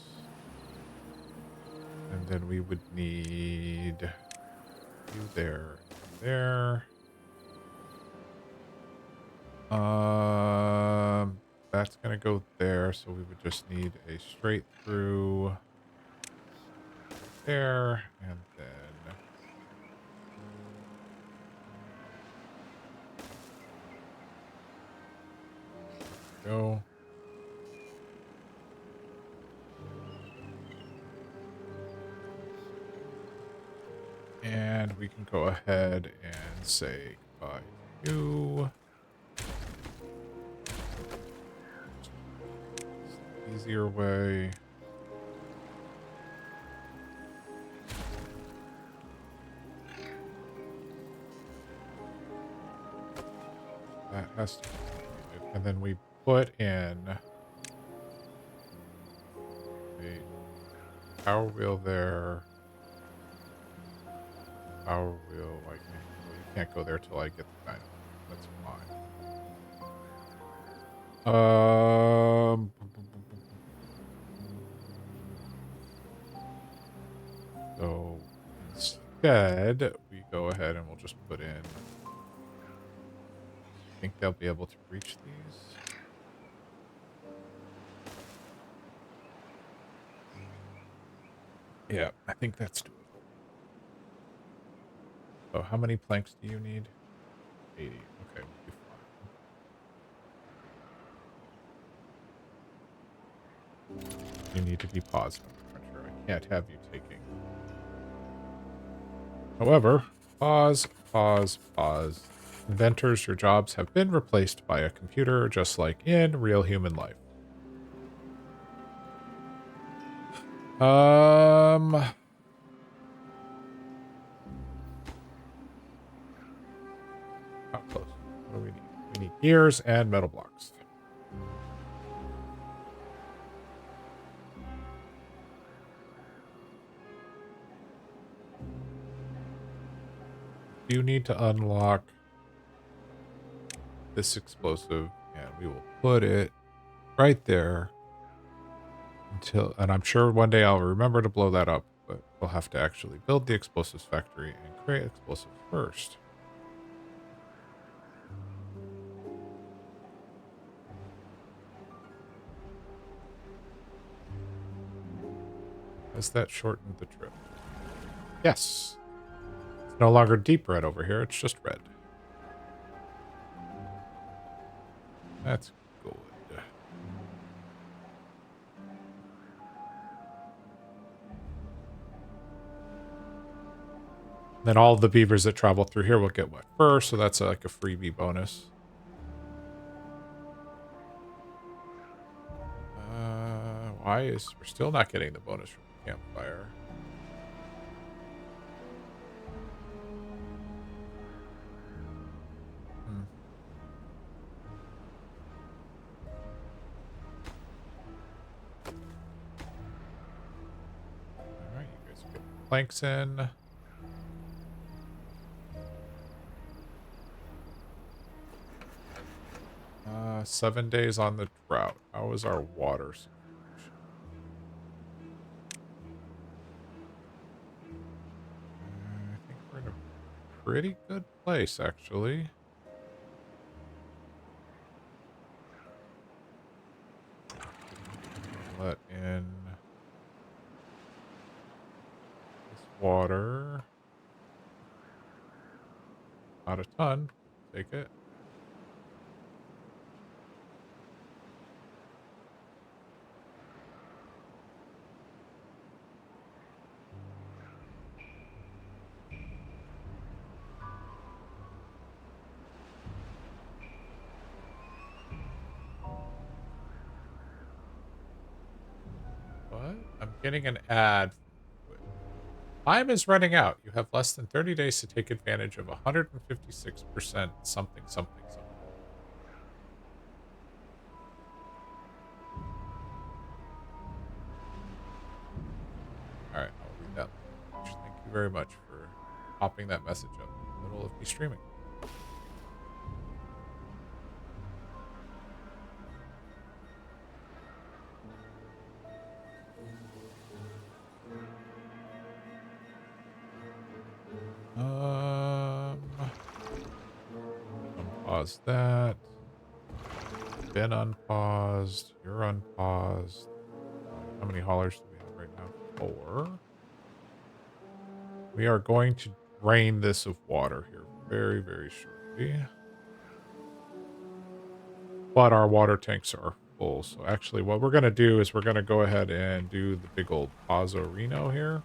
And then we would need you there and there. That's gonna go there, so we would just need a straight through there, and then go. And we can go ahead and say goodbye to you. Easier way. That has to be completed. And then we put in a power wheel there. Power wheel, I can't. Well, you can't go there till I get the dynamo. That's fine. So instead, we go ahead and we'll just put in. I think they'll be able to reach these. Yeah, I think that's doable. So how many planks do you need? 80. Okay, we'll be fine. You need to be paused, Numbercruncher. I can't have you taking. However, pause, pause, pause. Inventors, your jobs have been replaced by a computer, just like in real human life. How close? What do we need? We need gears and metal blocks. You need to unlock this explosive, and we will put it right there until, and I'm sure one day I'll remember to blow that up, but we'll have to actually build the explosives factory and create explosives first. Has that shortened the trip? Yes. It's no longer deep red over here, it's just red. That's good. Then all of the beavers that travel through here will get wet first, so that's like a freebie bonus. Why is we're still not getting the bonus from the campfire? All right, you guys get planks in. 7 days on the drought. How is our water situation? I think we're in a pretty good place, actually. water. Not a ton. Take it. What? I'm getting an ad. Time is running out. You have less than 30 days to take advantage of 156% something, something, something. All right, I'll read that message. Thank you very much for popping that message up in the middle of me streaming. Unpause that. Been unpaused. You're unpaused. How many haulers do we have right now? 4. We are going to drain this of water here very, very shortly. But our water tanks are full. So actually what we're going to do is we're going to go ahead and do the big old Pazzarino here.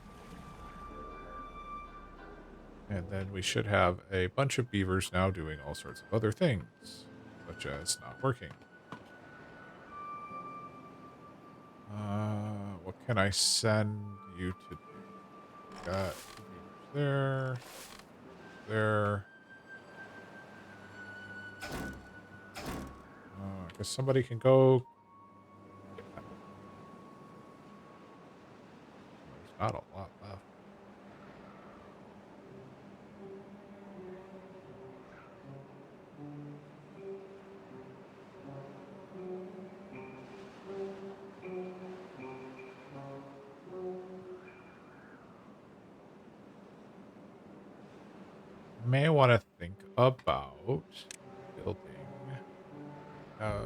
And then we should have a bunch of beavers now doing all sorts of other things, such as not working. What can I send you to do? Got 2 beavers there. There. I guess somebody can go. There's not a lot left. May want to think about building. Oh,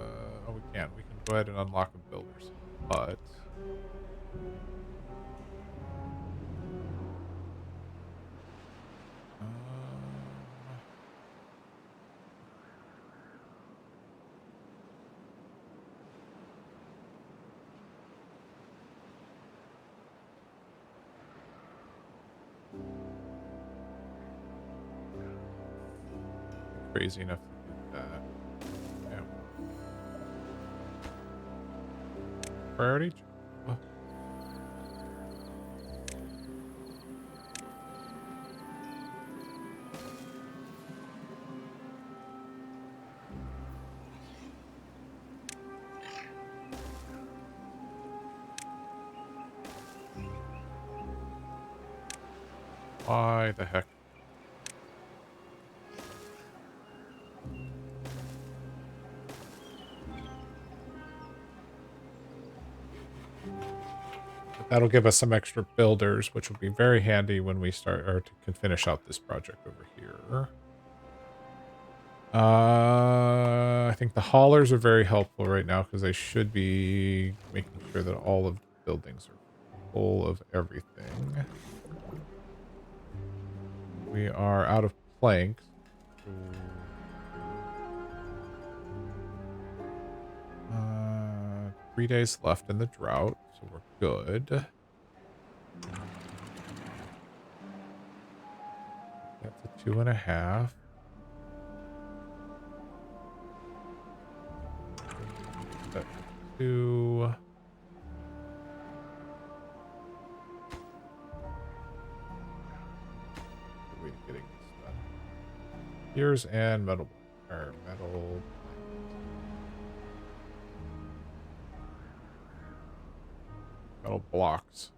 we can. We can go ahead and unlock a builders, but crazy enough to do that. Yeah. Priority. Why the heck? But that'll give us some extra builders, which will be very handy when we start or can finish out this project over here. I think the haulers are very helpful right now because they should be making sure that all of the buildings are full of everything. We are out of planks. 3 days left in the drought, so we're good. That's a 2.5. That's 2. Way to getting this done. Gears and metal blocks.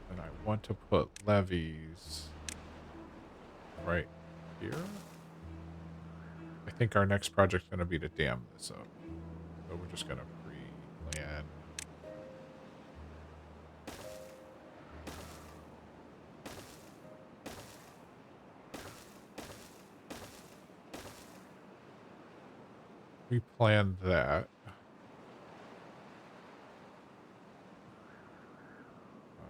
And I want to put levees right here. I think our next project's going to be to dam this up. So we're just going to pre-plan. replan that.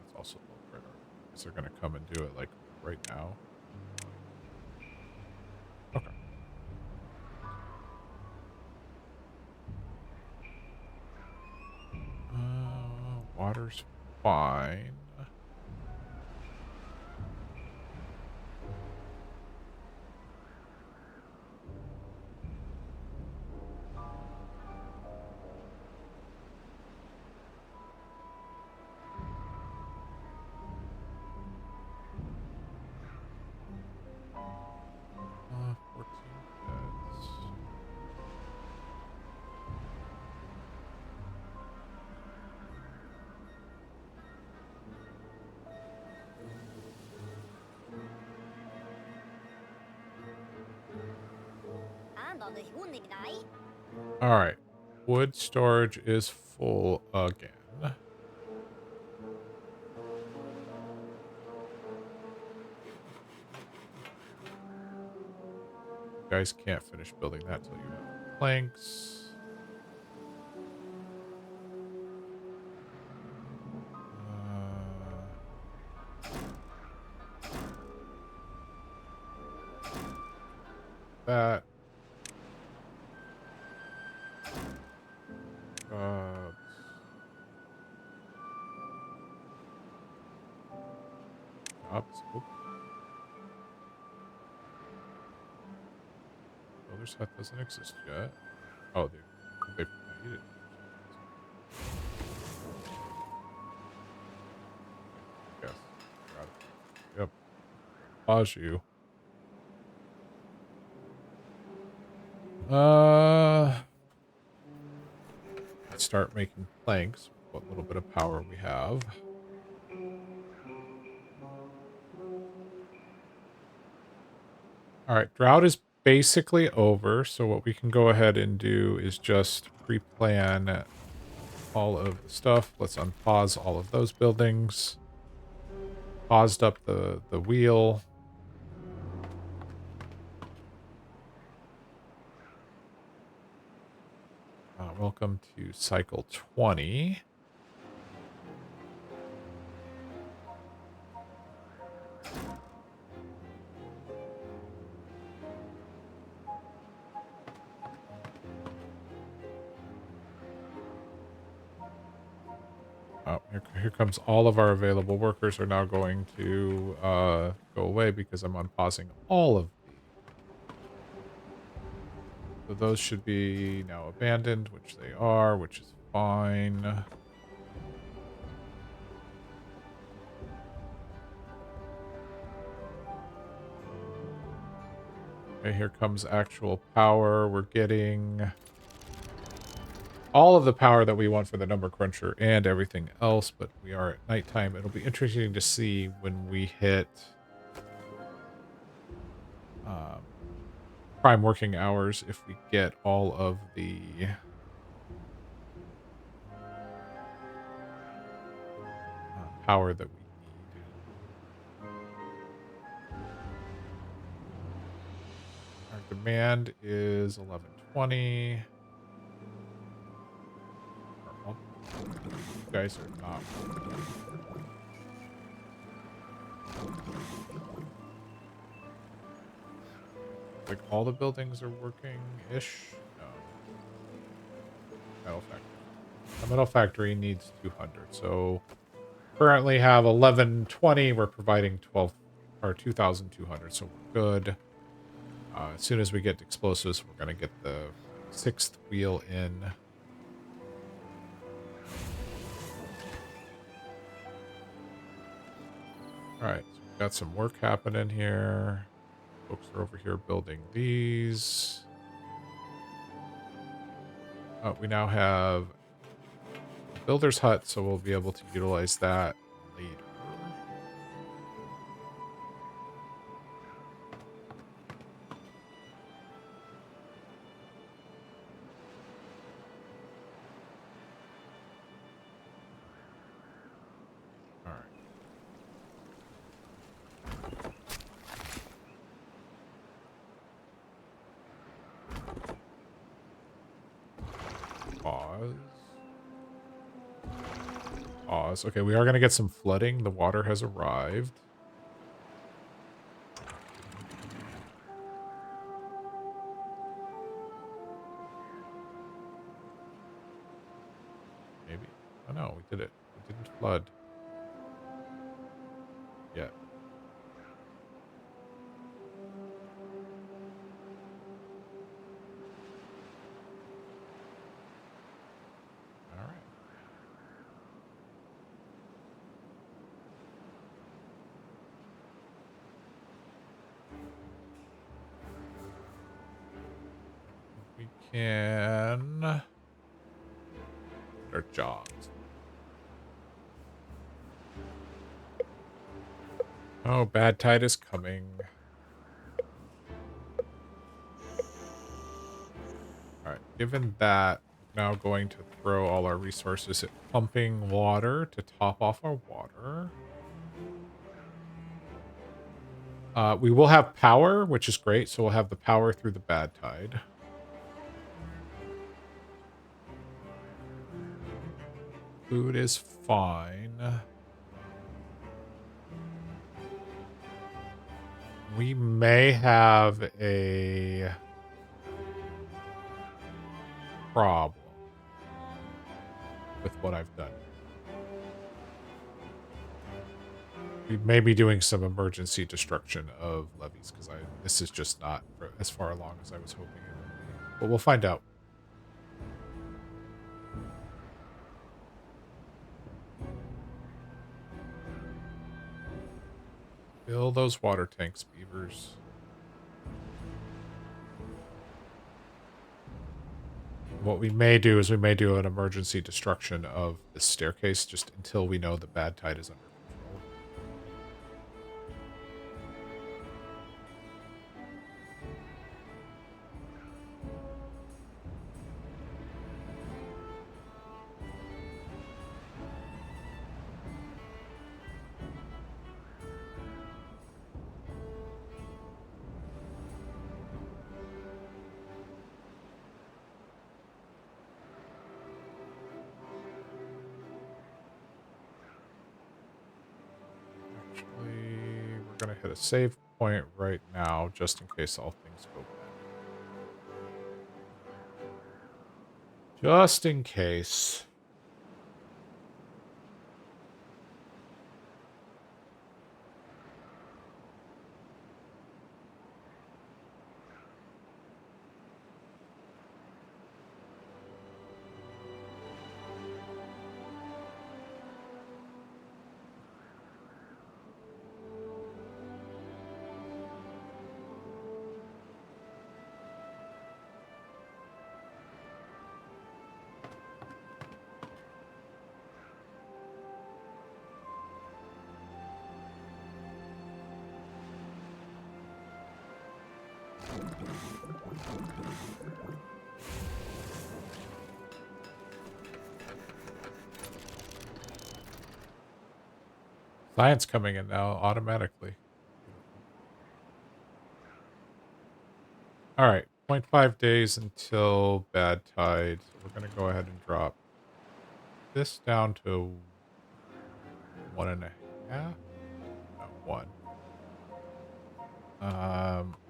It's also low priority. Is they're going to come and do it like right now? Okay. Water's fine. Uh, 14 beds. All right. Wood storage is full again. You guys can't finish building that till you have planks. That. Oops. Builder's hut doesn't exist yet. Oh, they made it. Yes. Got it. Yep. Pause you. Let's start making planks with what little bit of power we have. All right, drought is basically over, so what we can go ahead and do is just pre-plan all of the stuff. Let's unpause all of those buildings. Paused up the wheel. Welcome to cycle 20. Oh, here comes all of our available workers are now going to go away because I'm unpausing all of these. So those should be now abandoned, which they are, which is fine. Okay, here comes actual power. We're getting all of the power that we want for the Numbercruncher and everything else, but we are at nighttime. It'll be interesting to see when we hit prime working hours if we get all of the power that we need. Our demand is 1120. You guys are not. Like all the buildings are working-ish? No. Metal factory. The metal factory needs 200, so currently have 1120. We're providing 12 or 2,200, so we're good. As soon as we get explosives, we're going to get the 6th wheel in. Alright, so we've got some work happening here. Folks are over here building these. We now have a builder's hut, so we'll be able to utilize that later. Pause. Okay, we are going to get some flooding. The water has arrived. Maybe. Oh no, we did it. It didn't flood yet. All right. We can start jobs. Oh, bad tide is coming. All right, given that, we're now going to throw all our resources at pumping water to top off our water. We will have power, which is great, so we'll have the power through the bad tide. Food is fine. We may have a problem with what I've done. We may be doing some emergency destruction of levees because this is just not as far along as I was hoping it would be. But we'll find out. Fill those water tanks, beavers. What we may do is we may do an emergency destruction of the staircase just until we know the bad tide is under control. We're going to hit a save point right now, just in case all things go bad. Just in case. Science coming in now automatically. All right, 0.5 days until bad tide. So we're going to go ahead and drop this down to 1.5. No, 1.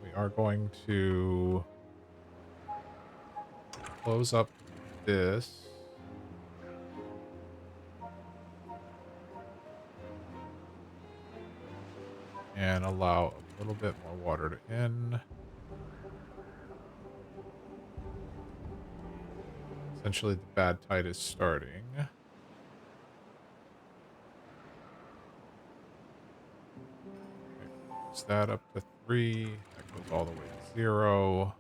We are going to close up this. And allow a little bit more water to in. Essentially, the bad tide is starting. Is that up to 3? That goes all the way to 0.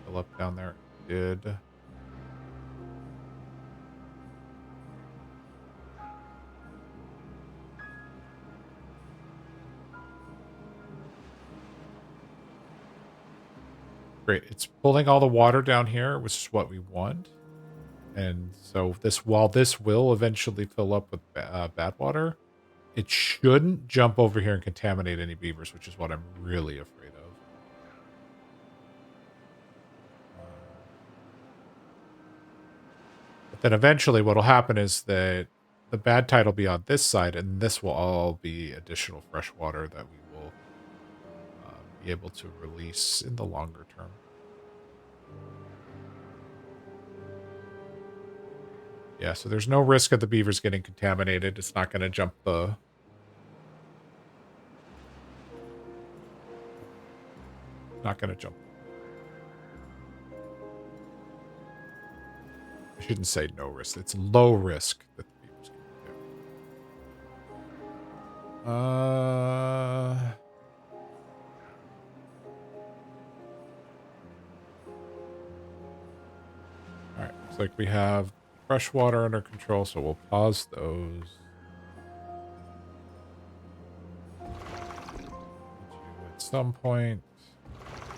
Fill up down there. It did. Great. It's pulling all the water down here, which is what we want. And so while this will eventually fill up with bad water, it shouldn't jump over here and contaminate any beavers, which is what I'm really afraid of. But then eventually what will happen is that the bad tide will be on this side, and this will all be additional fresh water that we will be able to release in the longer term. Yeah, so there's no risk of the beavers getting contaminated. It's not going to jump the... Not going to jump. I shouldn't say no risk. It's low risk that the beavers get contaminated. Alright, looks like we have fresh water under control, so we'll pause those. You at some point.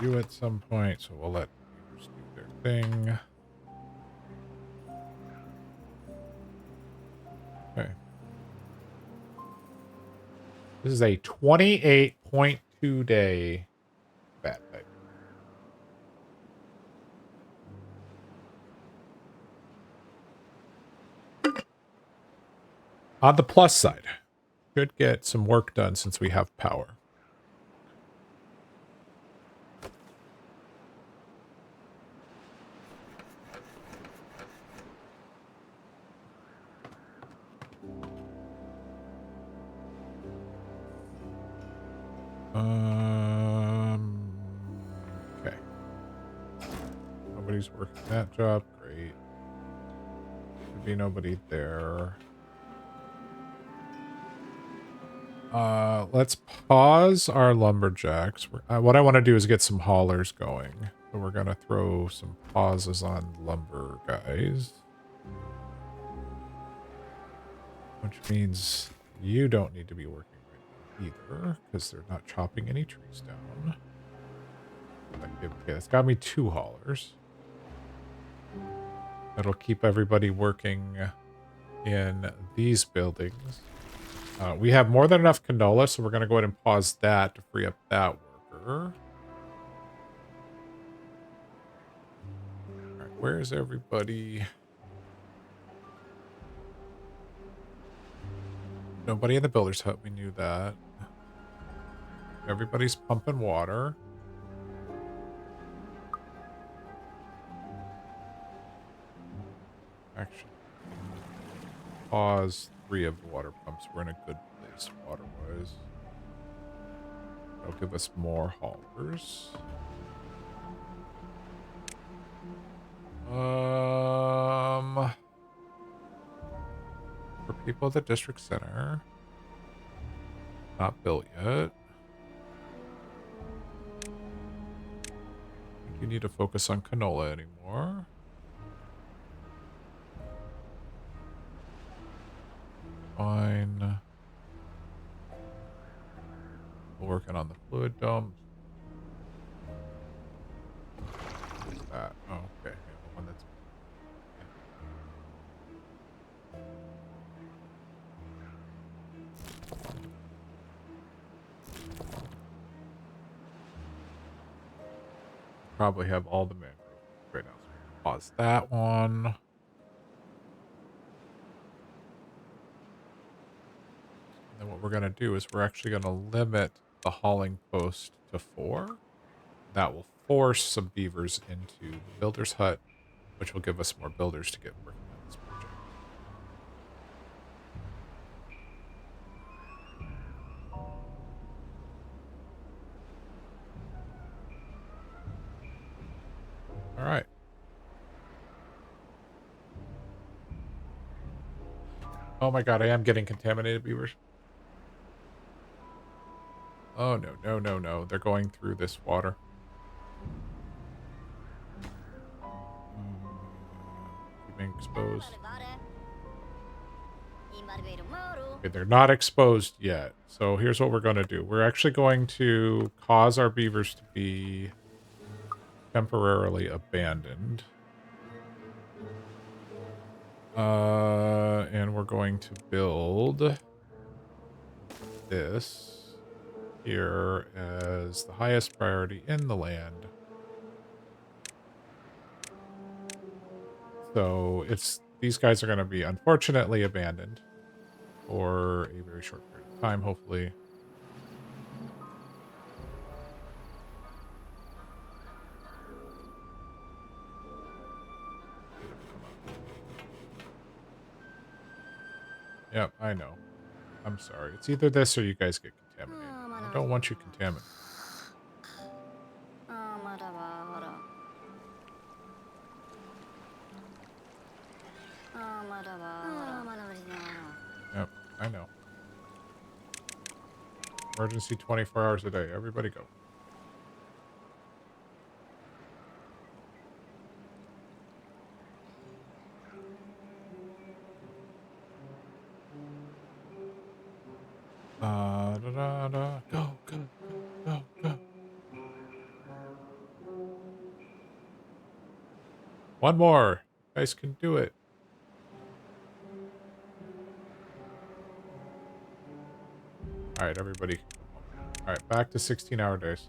You at some point, so we'll let beavers do their thing. Okay. This is a 28.2 day bad type. On the plus side, should get some work done since we have power. Okay. Nobody's working that job. Great. Should be nobody there. Let's pause our lumberjacks. What I want to do is get some haulers going. So we're going to throw some pauses on lumber guys. Which means you don't need to be working right now either, because they're not chopping any trees down. Okay, it's got me 2 haulers. That'll keep everybody working in these buildings. We have more than enough canola, so we're going to go ahead and pause that to free up that worker. All right, where is everybody? Nobody in the builder's hut, we knew that. Everybody's pumping water. Actually, pause 3 of the water pumps. We're in a good place water-wise. That'll give us more haulers. For people at the district center. Not built yet. I think you need to focus on canola anymore. Fine. We're working on the fluid dump. What's that? Oh, okay. The one that's... Probably have all the mangrove right now. So pause that one. And then what we're going to do is we're actually going to limit the hauling post to 4. That will force some beavers into the builder's hut, which will give us more builders to get working on this project. All right. Oh my god, I am getting contaminated beavers. Oh no, no, no, no. They're going through this water. Being exposed. Okay, they're not exposed yet. So here's what we're going to do. We're actually going to cause our beavers to be temporarily abandoned. And we're going to build this here as the highest priority in the land. So these guys are going to be unfortunately abandoned for a very short period of time, hopefully. Yep, I know. I'm sorry. It's either this or you guys get contaminated. I don't want you contaminated. Yep, I know. Emergency 24 hours a day. Everybody go. Da, da, da. Go, go, go, go, go. One more. You guys can do it. All right, everybody. All right, back to 16-hour days.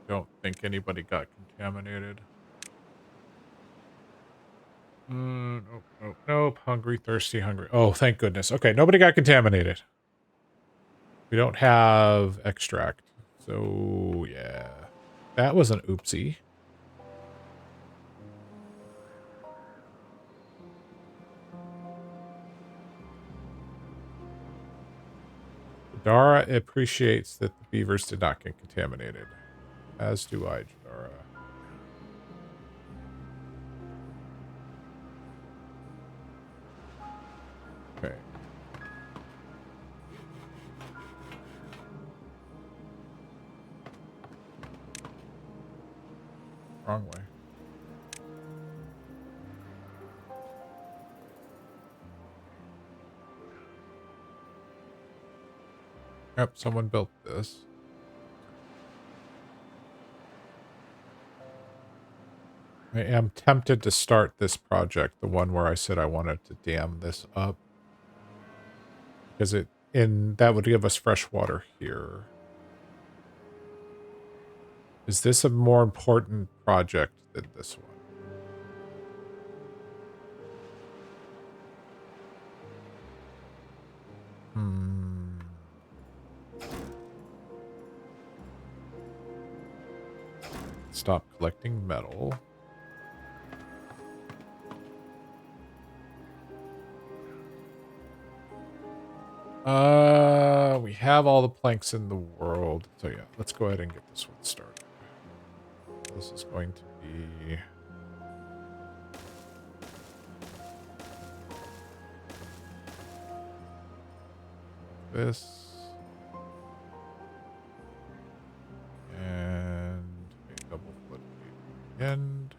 Don't think anybody got contaminated. Nope, nope, nope. Hungry, thirsty, hungry. Oh, thank goodness. Okay, nobody got contaminated. We don't have extract. So, yeah. That was an oopsie. Jadara appreciates that the beavers did not get contaminated. As do I, Jadara. Okay. Wrong way. Yep, someone built this. I am tempted to start this project, the one where I said I wanted to dam this up. Because that would give us fresh water here. Is this a more important project than this one? Stop collecting metal. We have all the planks in the world. So yeah, let's go ahead and get this one started. This is going to be... this. And a double floodgate at the end.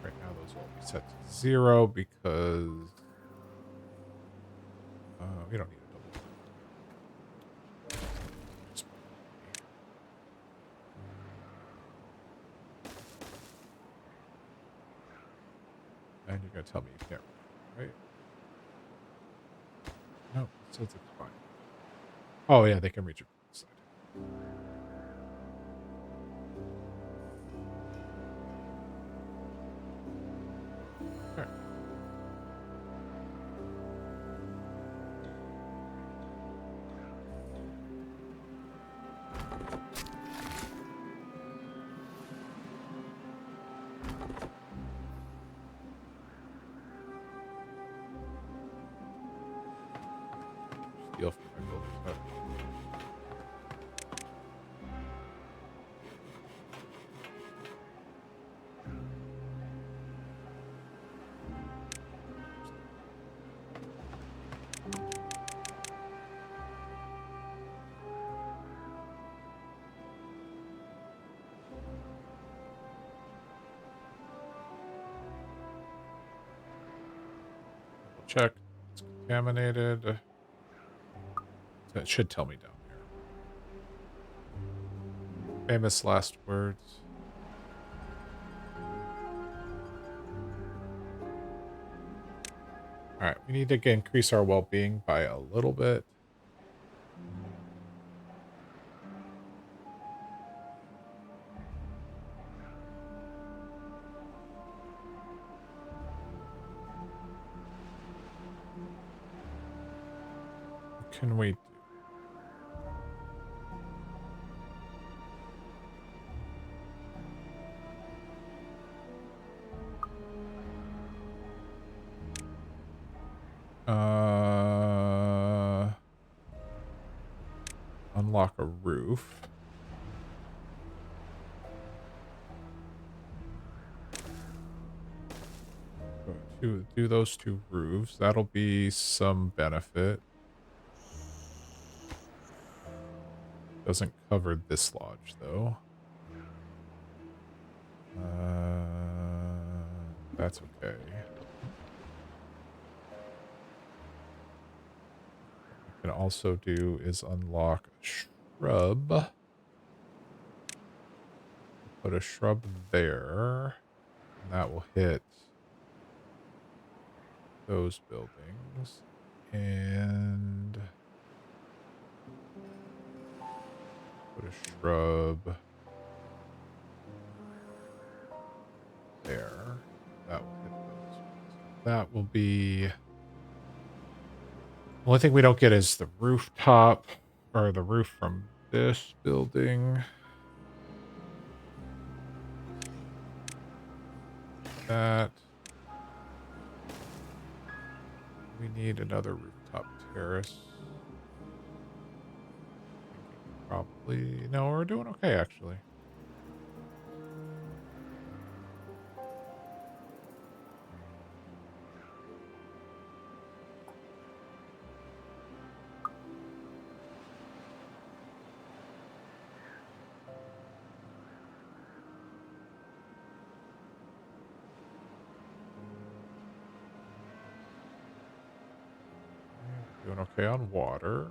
Right now those will be set to 0 because we don't need a double floodgate. And you're going to tell me you can't, right? No, it says it's fine. Oh yeah, they can reach it from this side. All right. Steal from my buildings. Okay. Check. It's contaminated. It should tell me down here. Famous last words. All right, we need to increase our well-being by a little bit. What can we do? Unlock a roof. Do those 2 roofs. That'll be some benefit. Doesn't cover this lodge, though. That's okay. What we can also do is unlock a shrub. Put a shrub there. And that will hit those buildings. And put a shrub there. That will hit those. That will be... The only thing we don't get is the rooftop, or the roof from this building. That. We need another rooftop terrace. Probably... No, we're doing okay, actually. Doing okay on water.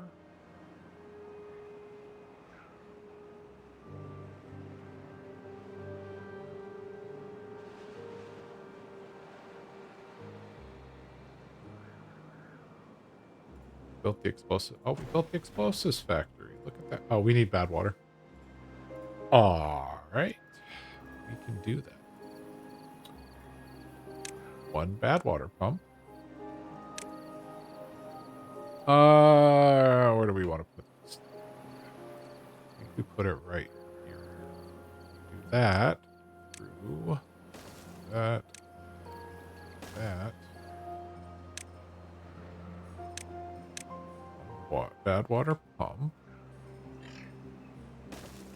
Built the explosive. Oh, we built the explosives factory. Look at that. Oh, we need bad water. All right. We can do that. 1 bad water pump. Where do we want to put this? I think we put it right here. Do that. Through. That. That. Bad water pump.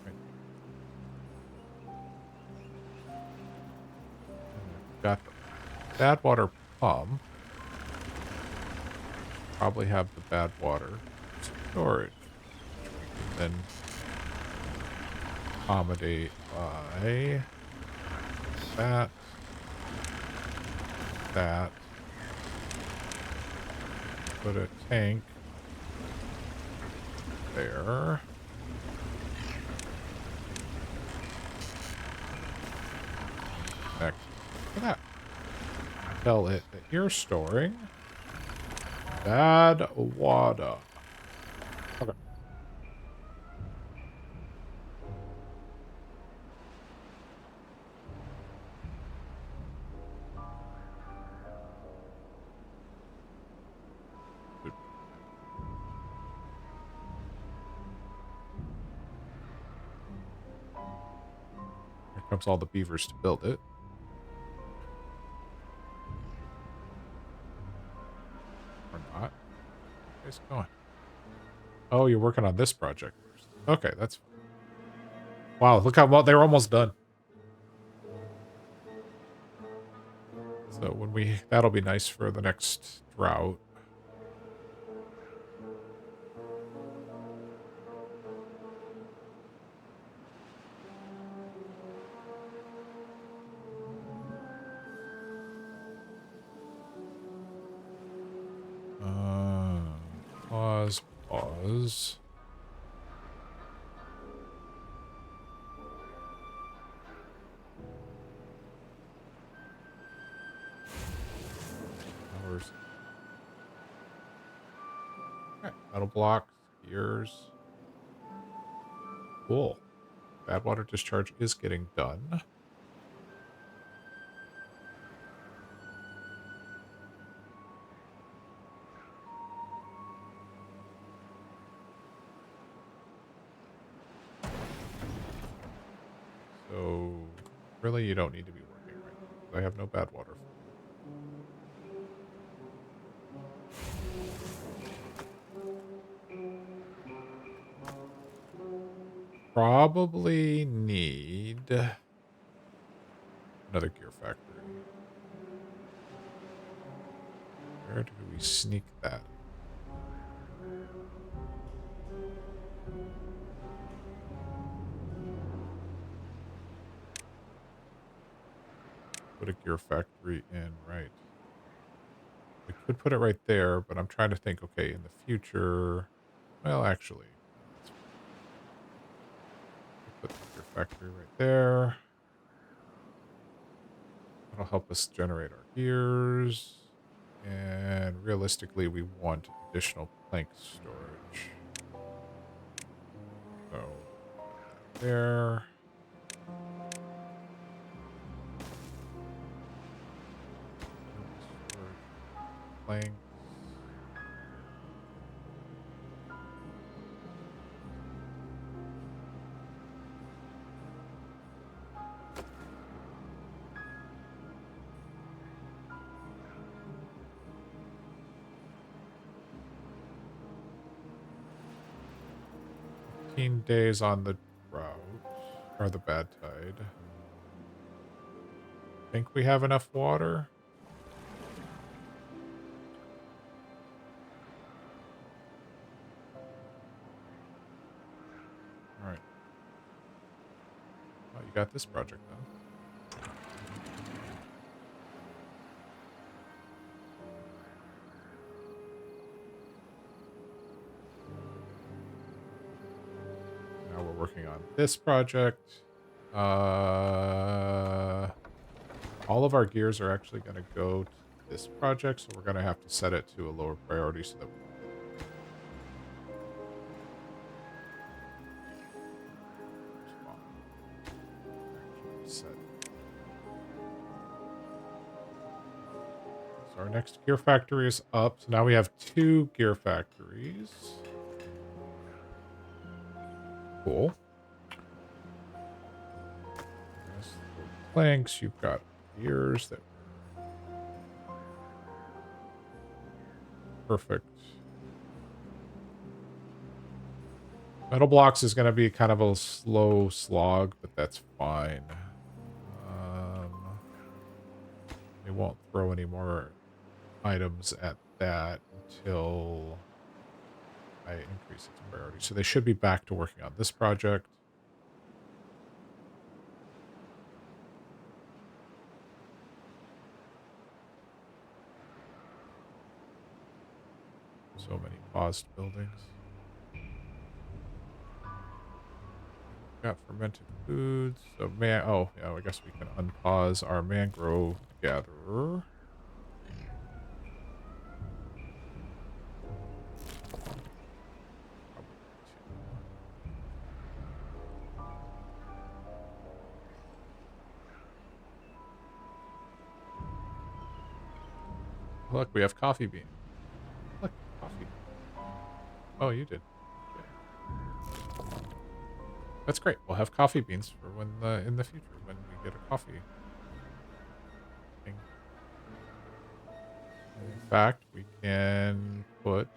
Right. Got the bad water pump. Probably have the bad water storage. We can then accommodate by that. That. Put a tank there. Next. Look at that. Tell it that you're storing bad water. Okay. Here comes all the beavers to build it. Or not. Where's it going? Oh, you're working on this project first. Okay, that's fine. Wow, look how well they're almost done. So when we... That'll be nice for the next drought. Pause, pause. Hours. Okay. Metal blocks, gears. Cool. Bad water discharge is getting done. So, really, you don't need to be working right now. I have no bad water. Probably need another gear factory. Where do we sneak that? Put a gear factory in, right. I could put it right there, but I'm trying to think, okay, in the future. Well, actually, put the gear factory right there. That'll help us generate our gears. And realistically, we want additional plank storage. So, put that there. Planks. 15 days on the drought, or the bad tide. Think we have enough water? All right. Oh, you got this project done. Now we're working on this project. All of our gears are actually going to go to this project, so we're going to have to set it to a lower priority so that we can get actually set. So our next gear factory is up. So now we have 2 gear factories. Cool. Planks, you've got gears that perfect. Metal blocks is going to be kind of a slow slog, but that's fine. They won't throw any more items at that until I increase its priority. So they should be back to working on this project. So many paused buildings. Got fermented foods. So oh yeah, I guess we can unpause our mangrove gatherer. Look, we have coffee bean. Look, coffee. Oh, you did. Okay. That's great. We'll have coffee beans for when in the future when we get a coffee. In fact, we can put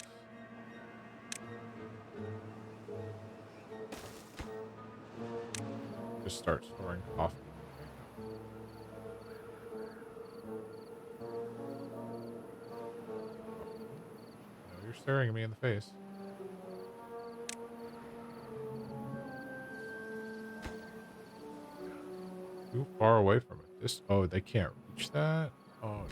just start storing coffee. No, you're staring at me in the face. Too far away from it. This they can't reach that. Oh.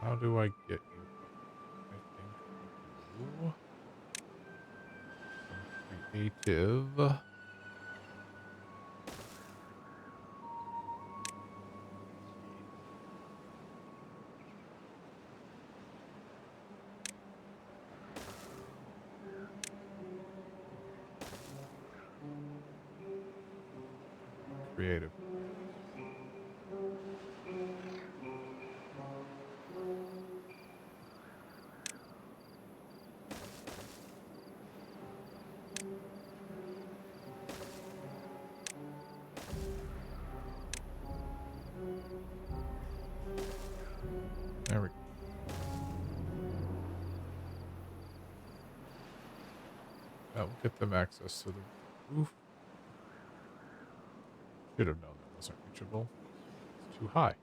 How do I get you up? I think you creative. Creative. There we go. That will get them access to the roof. Should have known that wasn't reachable. It's too high.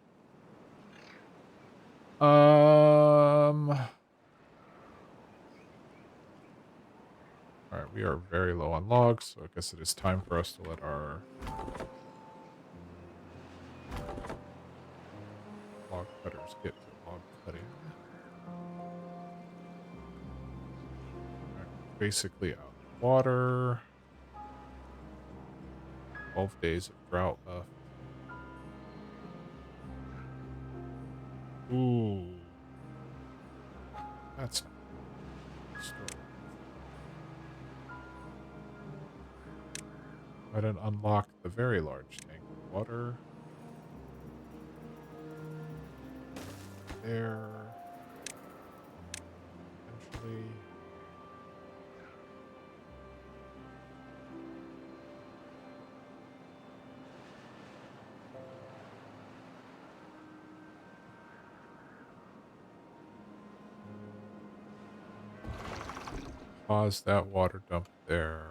Alright, we are very low on logs, so I guess it is time for us to let our log cutters get to log cutting. Alright, basically out of water. 12 days of drought left. Ooh. That's not story. I didn't unlock the very large tank of water. There. Eventually. Pause that water dump there.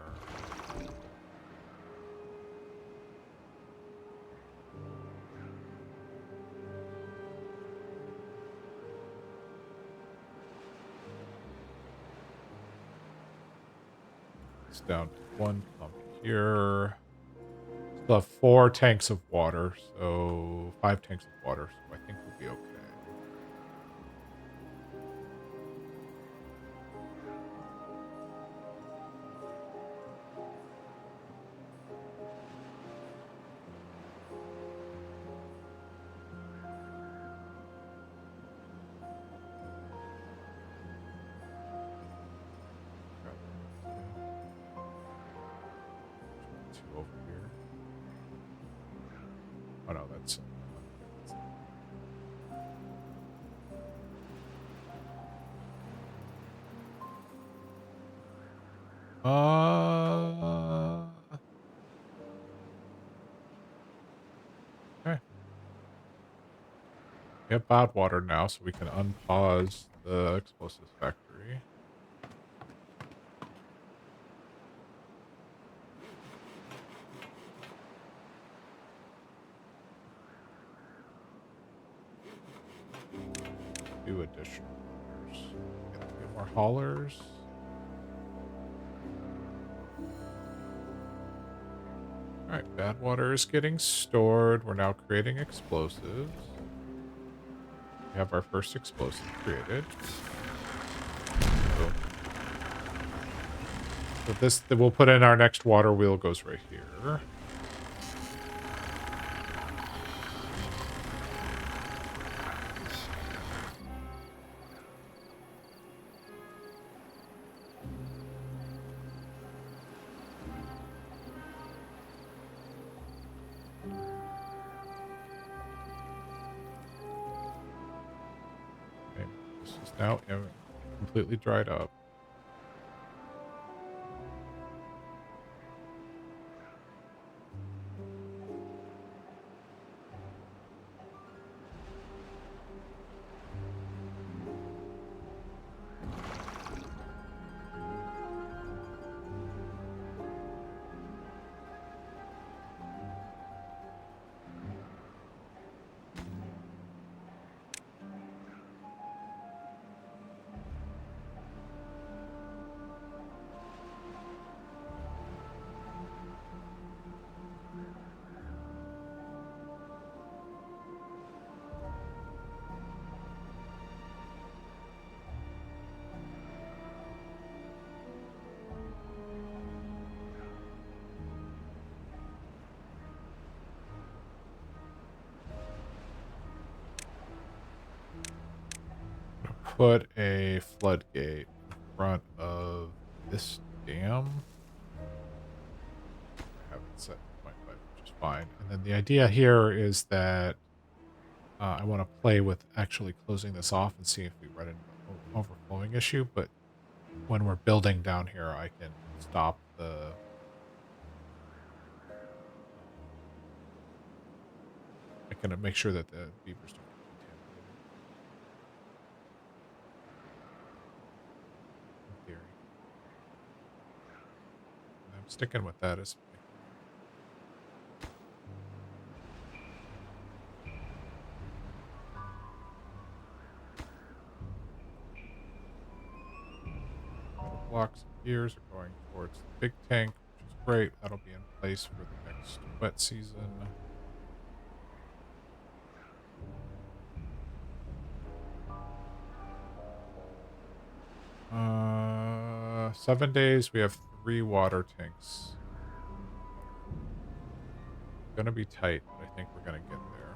It's down to one pump here. Still have 4 tanks of water, so 5 tanks of water, so I think we'll be okay. Two over here. Oh no, that's okay. We have bad water now, so we can unpause the explosives factory. Do additional haulers. Get a few more haulers. Alright, bad water is getting stored. We're now creating explosives. We have our first explosive created. So this we'll put in our next water wheel goes right here. Okay, this is now completely dried up. put a floodgate in front of this dam. I have it set to 0.5, which is fine. And then the idea here is that I want to play with actually closing this off and see if we run into an overflowing issue. But when we're building down here, I can stop the... I can make sure that the beavers don't get contaminated. In theory. And I'm sticking with that as my metal blocks and gears are going towards the big tank, which is great. That'll be in place for the next wet season. 7 days, we have 3 water tanks. Gonna be tight, but I think we're gonna get there.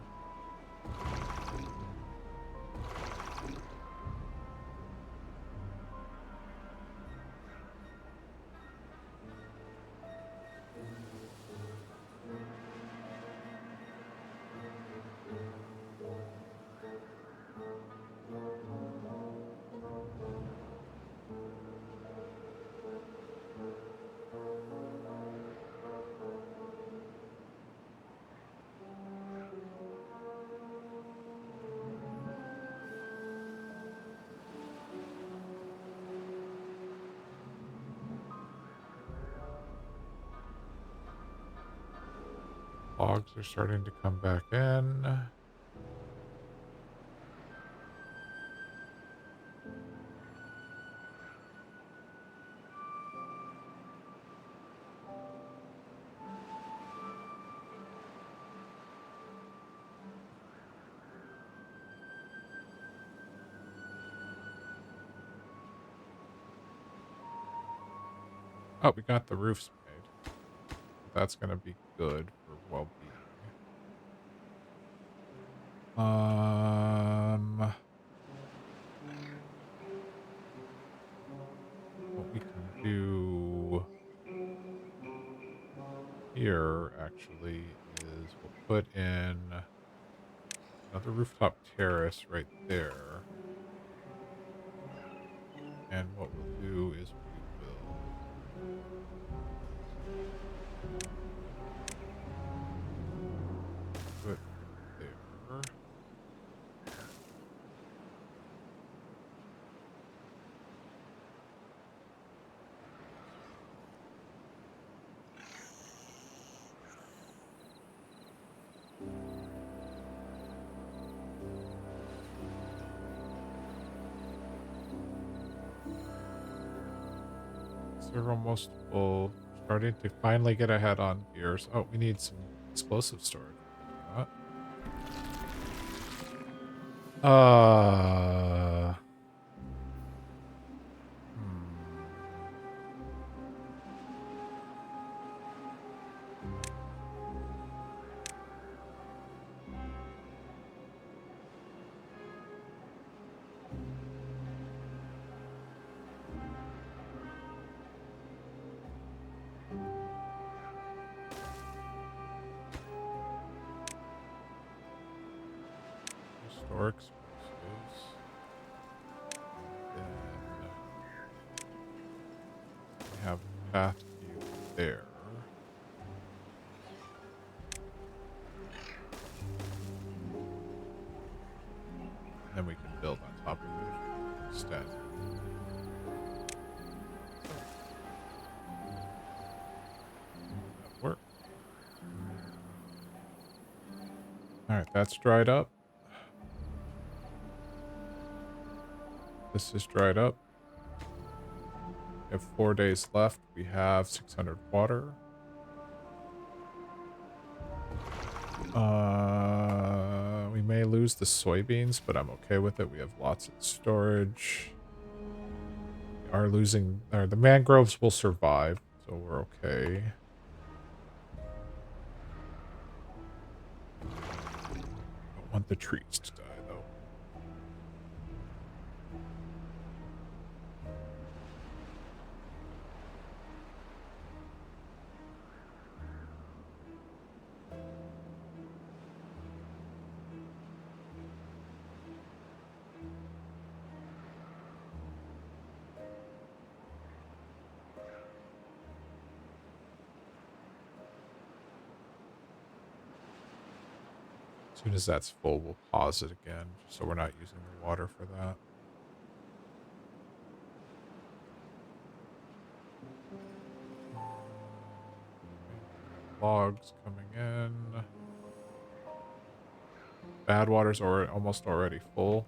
Logs are starting to come back in. Oh, we got the roofs made. That's gonna be good for well-being. What we can do here actually is we'll put in another rooftop terrace right there. And what we'll do is we will put there. They're almost full. Starting to finally get ahead on gears. Oh, we need some explosive storage. What? Store explosives. Then we have a path view there. And then we can build on top of it instead. That worked. Alright, that's dried up. This is dried up. We have 4 days left. We have 600 water. We may lose the soybeans, but I'm okay with it. We have lots of storage. We are losing... the mangroves will survive, so we're okay. Don't want the trees to die, though. As soon as that's full, we'll pause it again, so we're not using the water for that. Logs coming in. Bad water's almost already full.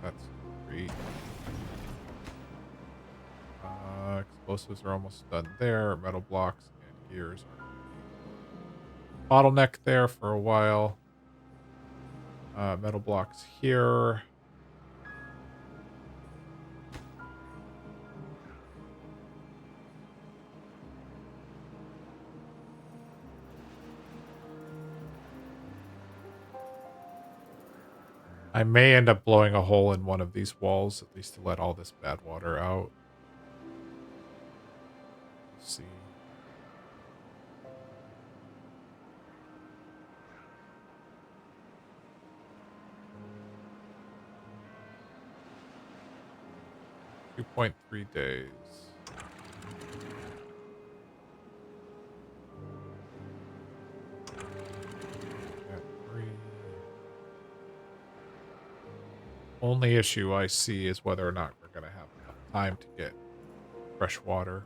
That's great. Explosives are almost done there. Metal blocks and gears are bottleneck there for a while. Metal blocks here. I may end up blowing a hole in one of these walls, at least to let all this bad water out. Let's see. .3 days. At 3. Only issue I see is whether or not we're going to have enough time to get fresh water.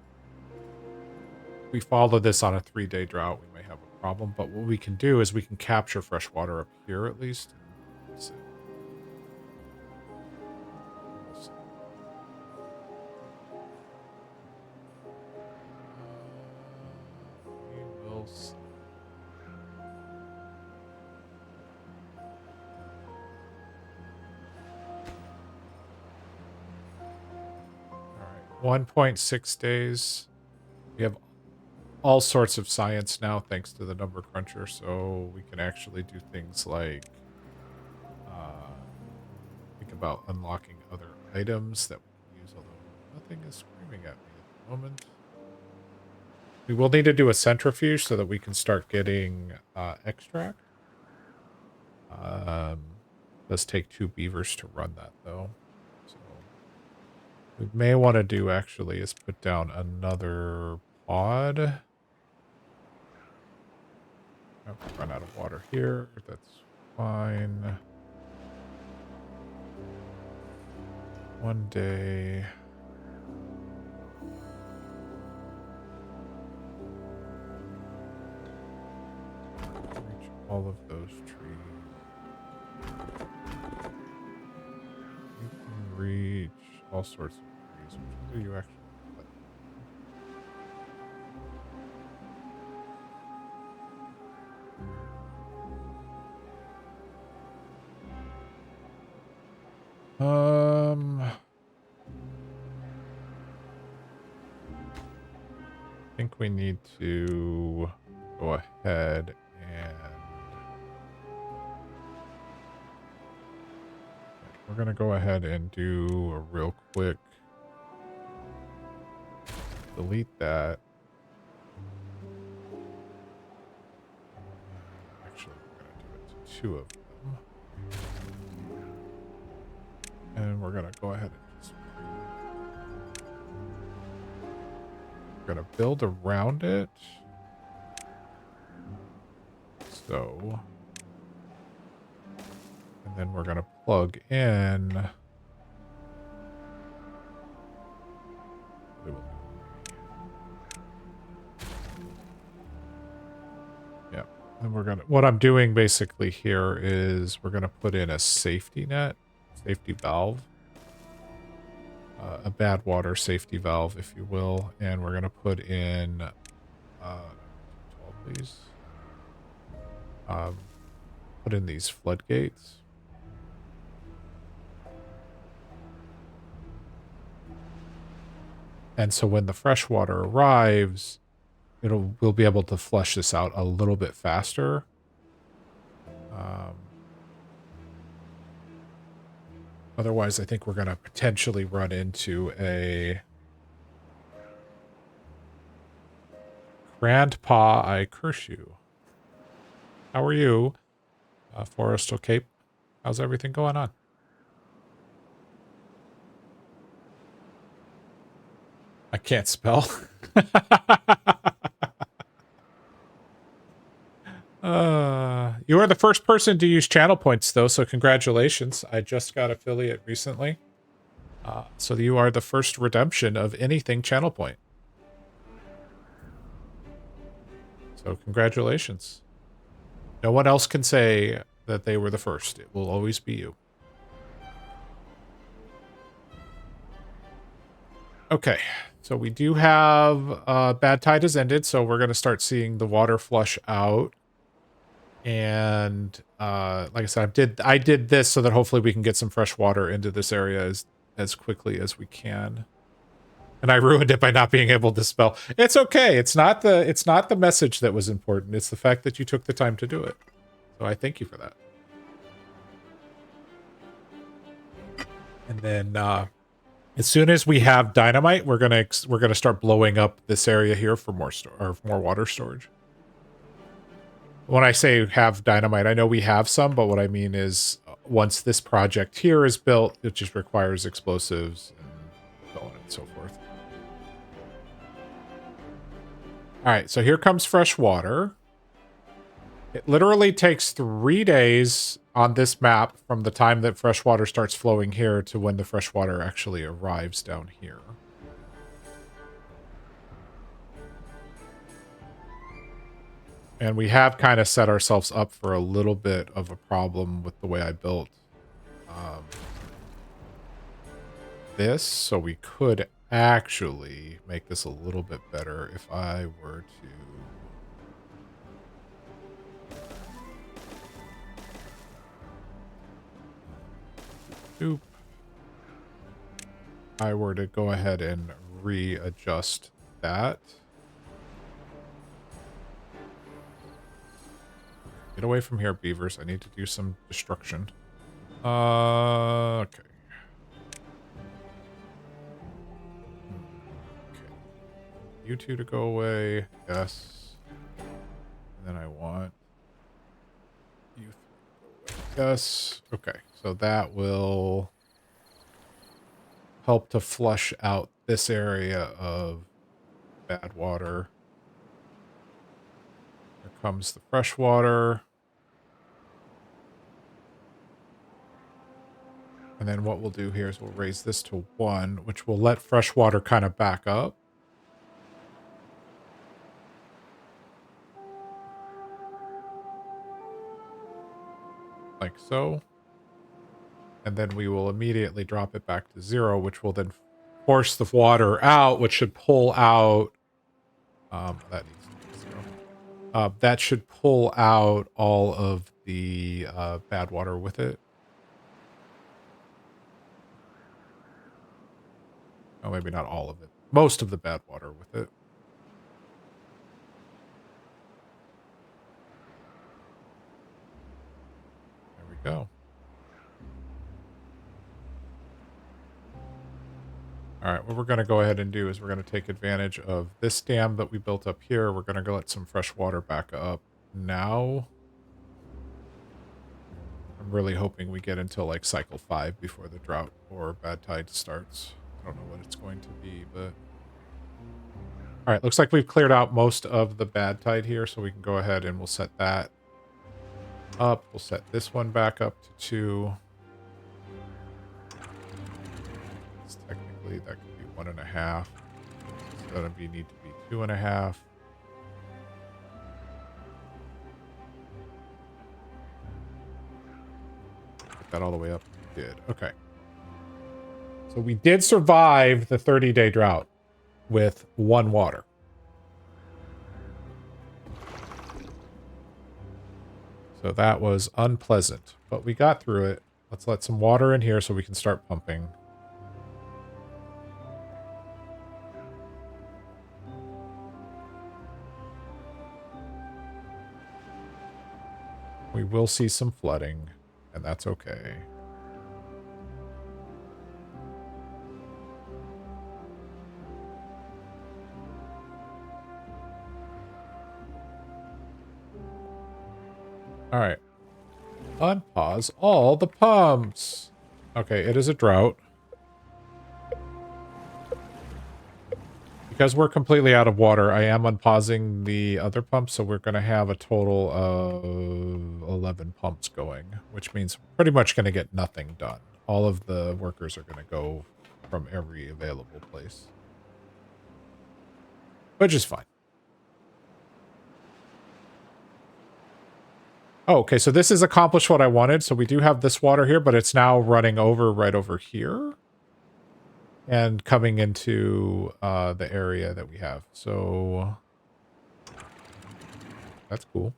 If we follow this on a 3-day drought, we may have a problem. But what we can do is we can capture fresh water up here at least. Let's see. We will see. All right, 1.6 days. We have all sorts of science now thanks to the Numbercruncher, so we can actually do things like think about unlocking other items that we can use, although nothing is screaming at me at the moment. We will need to do a centrifuge so that we can start getting extract. Does take 2 beavers to run that though. So we may want to do actually is put down another pod. I've run out of water here. That's fine. 1 day. Reach all of those trees. You can reach all sorts of trees. Which do you actually? I think we need to go ahead and we're going to go ahead and do a real quick delete that. Actually, we're going to do it to 2 of them. And we're going to go ahead and just we're going to build around it. So, and then we're going to plug in. Yeah. And we're going to, what I'm doing basically here is we're going to put in a safety net, safety valve. A bad water safety valve, if you will, and we're going to put in, please, put in these floodgates. And so when the fresh water arrives, we'll be able to flush this out a little bit faster. Otherwise, I think we're going to potentially run into a Grandpa, I curse you. How are you, Forestal Cape? How's everything going on? I can't spell. You are the first person to use channel points, though, so congratulations. I just got affiliate recently. So you are the first redemption of anything channel point. So congratulations. No one else can say that they were the first. It will always be you. Okay, so we do have bad tide has ended, so we're going to start seeing the water flush out. And like I said, I did this so that hopefully we can get some fresh water into this area as quickly as we can. And I ruined it by not being able to spell. It's okay. It's not the message that was important. It's the fact that you took the time to do it. So I thank you for that. And then as soon as we have dynamite, we're gonna start blowing up this area here for more water storage. When I say have dynamite, I know we have some, but what I mean is once this project here is built, it just requires explosives and so on and so forth. All right, so here comes fresh water. It literally takes 3 days on this map from the time that fresh water starts flowing here to when the fresh water actually arrives down here. And we have kind of set ourselves up for a little bit of a problem with the way I built this. So we could actually make this a little bit better if I were to... I were to go ahead and readjust that. Get away from here, beavers. I need to do some destruction. Okay. Okay. You two to go away. Yes. And then I want you three to go away. Yes. Okay. So that will help to flush out this area of bad water. Here comes the fresh water. And then what we'll do here is we'll raise this to 1, which will let fresh water kind of back up. Like so. And then we will immediately drop it back to 0, which will then force the water out, which should pull out... that needs to be 0. That should pull out all of the bad water with it. Oh, maybe not all of it. Most of the bad water with it. There we go. All right, what we're going to go ahead and do is we're going to take advantage of this dam that we built up here. We're going to go let some fresh water back up now. I'm really hoping we get until like cycle 5 before the drought or bad tide starts. I don't know what it's going to be, but... All right, looks like we've cleared out most of the bad tide here, so we can go ahead and we'll set that up. We'll set this one back up to 2. Technically, that could be 1.5. So that'll need to be 2.5. Get that all the way up. We did. Okay. So we did survive the 30-day drought with 1 water. So that was unpleasant, but we got through it. Let's let some water in here so we can start pumping. We will see some flooding, and that's okay. All right. Unpause all the pumps. Okay, it is a drought. Because we're completely out of water, I am unpausing the other pump, so we're going to have a total of 11 pumps going, which means we're pretty much going to get nothing done. All of the workers are going to go from every available place. Which is fine. Oh, okay, so this has accomplished what I wanted. So we do have this water here, but it's now running over right over here. And coming into the area that we have. So that's cool.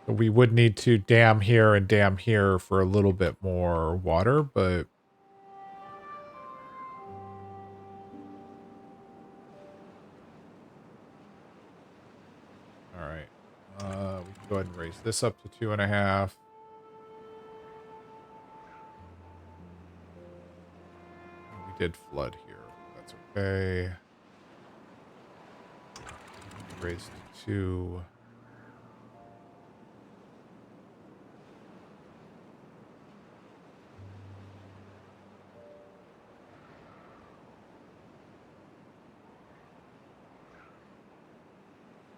So we would need to dam here and dam here for a little bit more water, but all right. We can go ahead and raise this up to 2.5. We did flood here. That's okay. Raise to 2.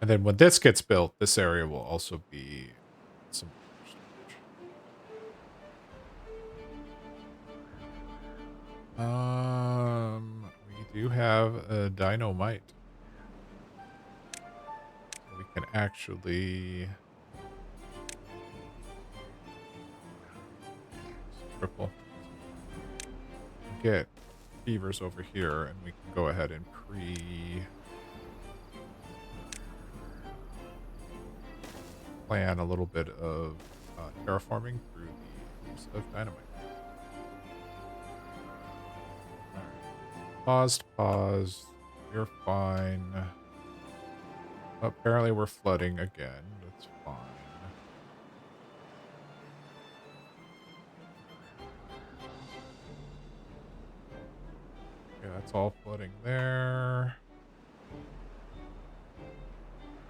And then when this gets built, this area will also be some we do have a dynamite. So we can actually triple get beavers over here, and we can go ahead and plan a little bit of terraforming through the use of dynamite. All right. Paused. You're fine. Apparently we're flooding again. That's fine. Okay, that's all flooding there.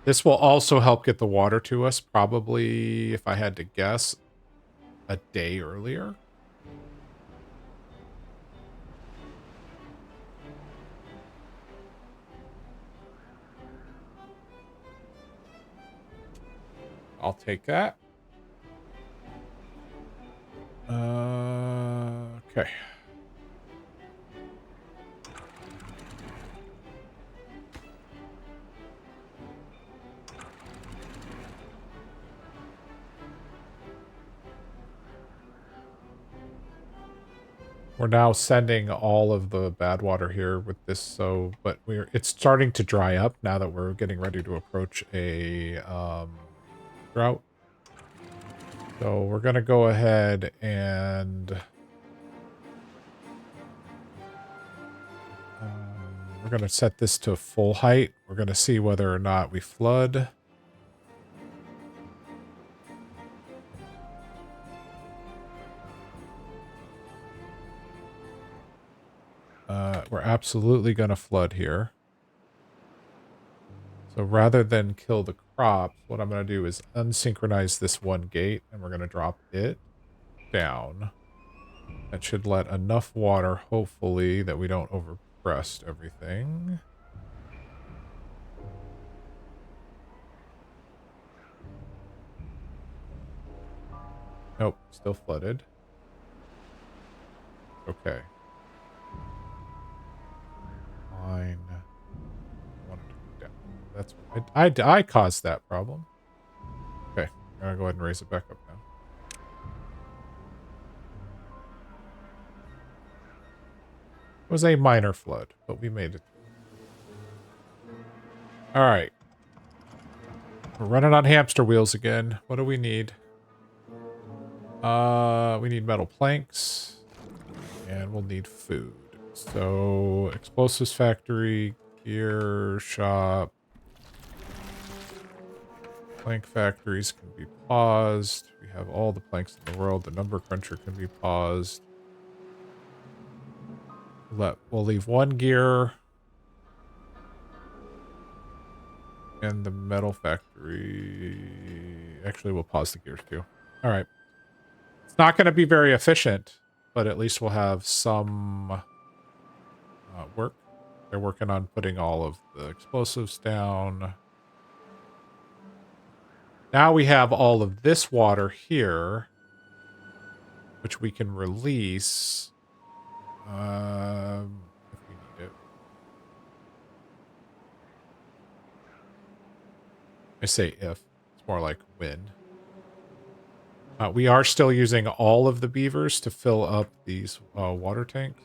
This will also help get the water to us, probably, if I had to guess, a day earlier. I'll take that. Okay. We're now sending all of the bad water here with this, so, but it's starting to dry up now that we're getting ready to approach a drought. So we're going to go ahead and we're going to set this to full height. We're going to see whether or not we flood. We're absolutely going to flood here. So rather than kill the crops, what I'm going to do is unsynchronize this one gate, and we're going to drop it down. That should let enough water, hopefully, that we don't overpress everything. Nope, still flooded. Okay. Fine. That's I caused that problem. Okay, I'm gonna go ahead and raise it back up now. It was a minor flood, but we made it. All right. We're running on hamster wheels again. What do we need? We need metal planks, and we'll need food. So, explosives factory, gear shop, plank factories can be paused. We have all the planks in the world. The Numbercruncher can be paused. We'll leave one gear. And the metal factory. Actually, we'll pause the gears too. All right. It's not going to be very efficient, but at least we'll have some work. They're working on putting all of the explosives down. Now we have all of this water here, which we can release if we need it. I say if. It's more like when. We are still using all of the beavers to fill up these water tanks.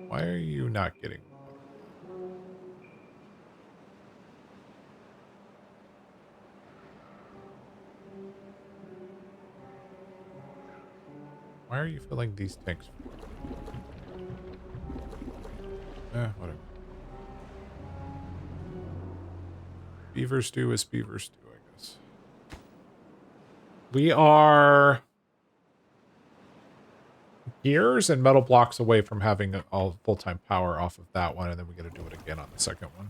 Why are you not getting water yet? Why are you filling these tanks? Whatever. Beavers do as beavers do, I guess. We are gears and metal blocks away from having all full-time power off of that one, and then we got to do it again on the second one.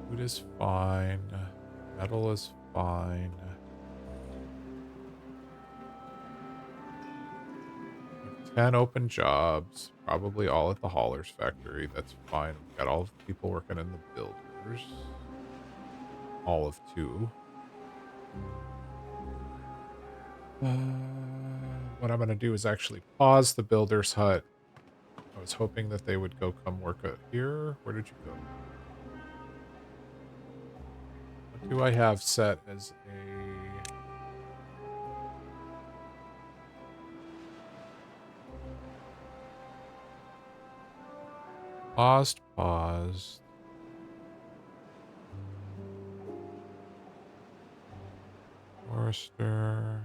Food is fine. Metal is fine. 10 open jobs, probably all at the haulers factory. That's fine. We've got all of the people working in the builders. All of 2. What I'm going to do is actually pause the builder's hut. I was hoping that they would come work out here. Where did you go? What do I have set as a... Paused. Forester.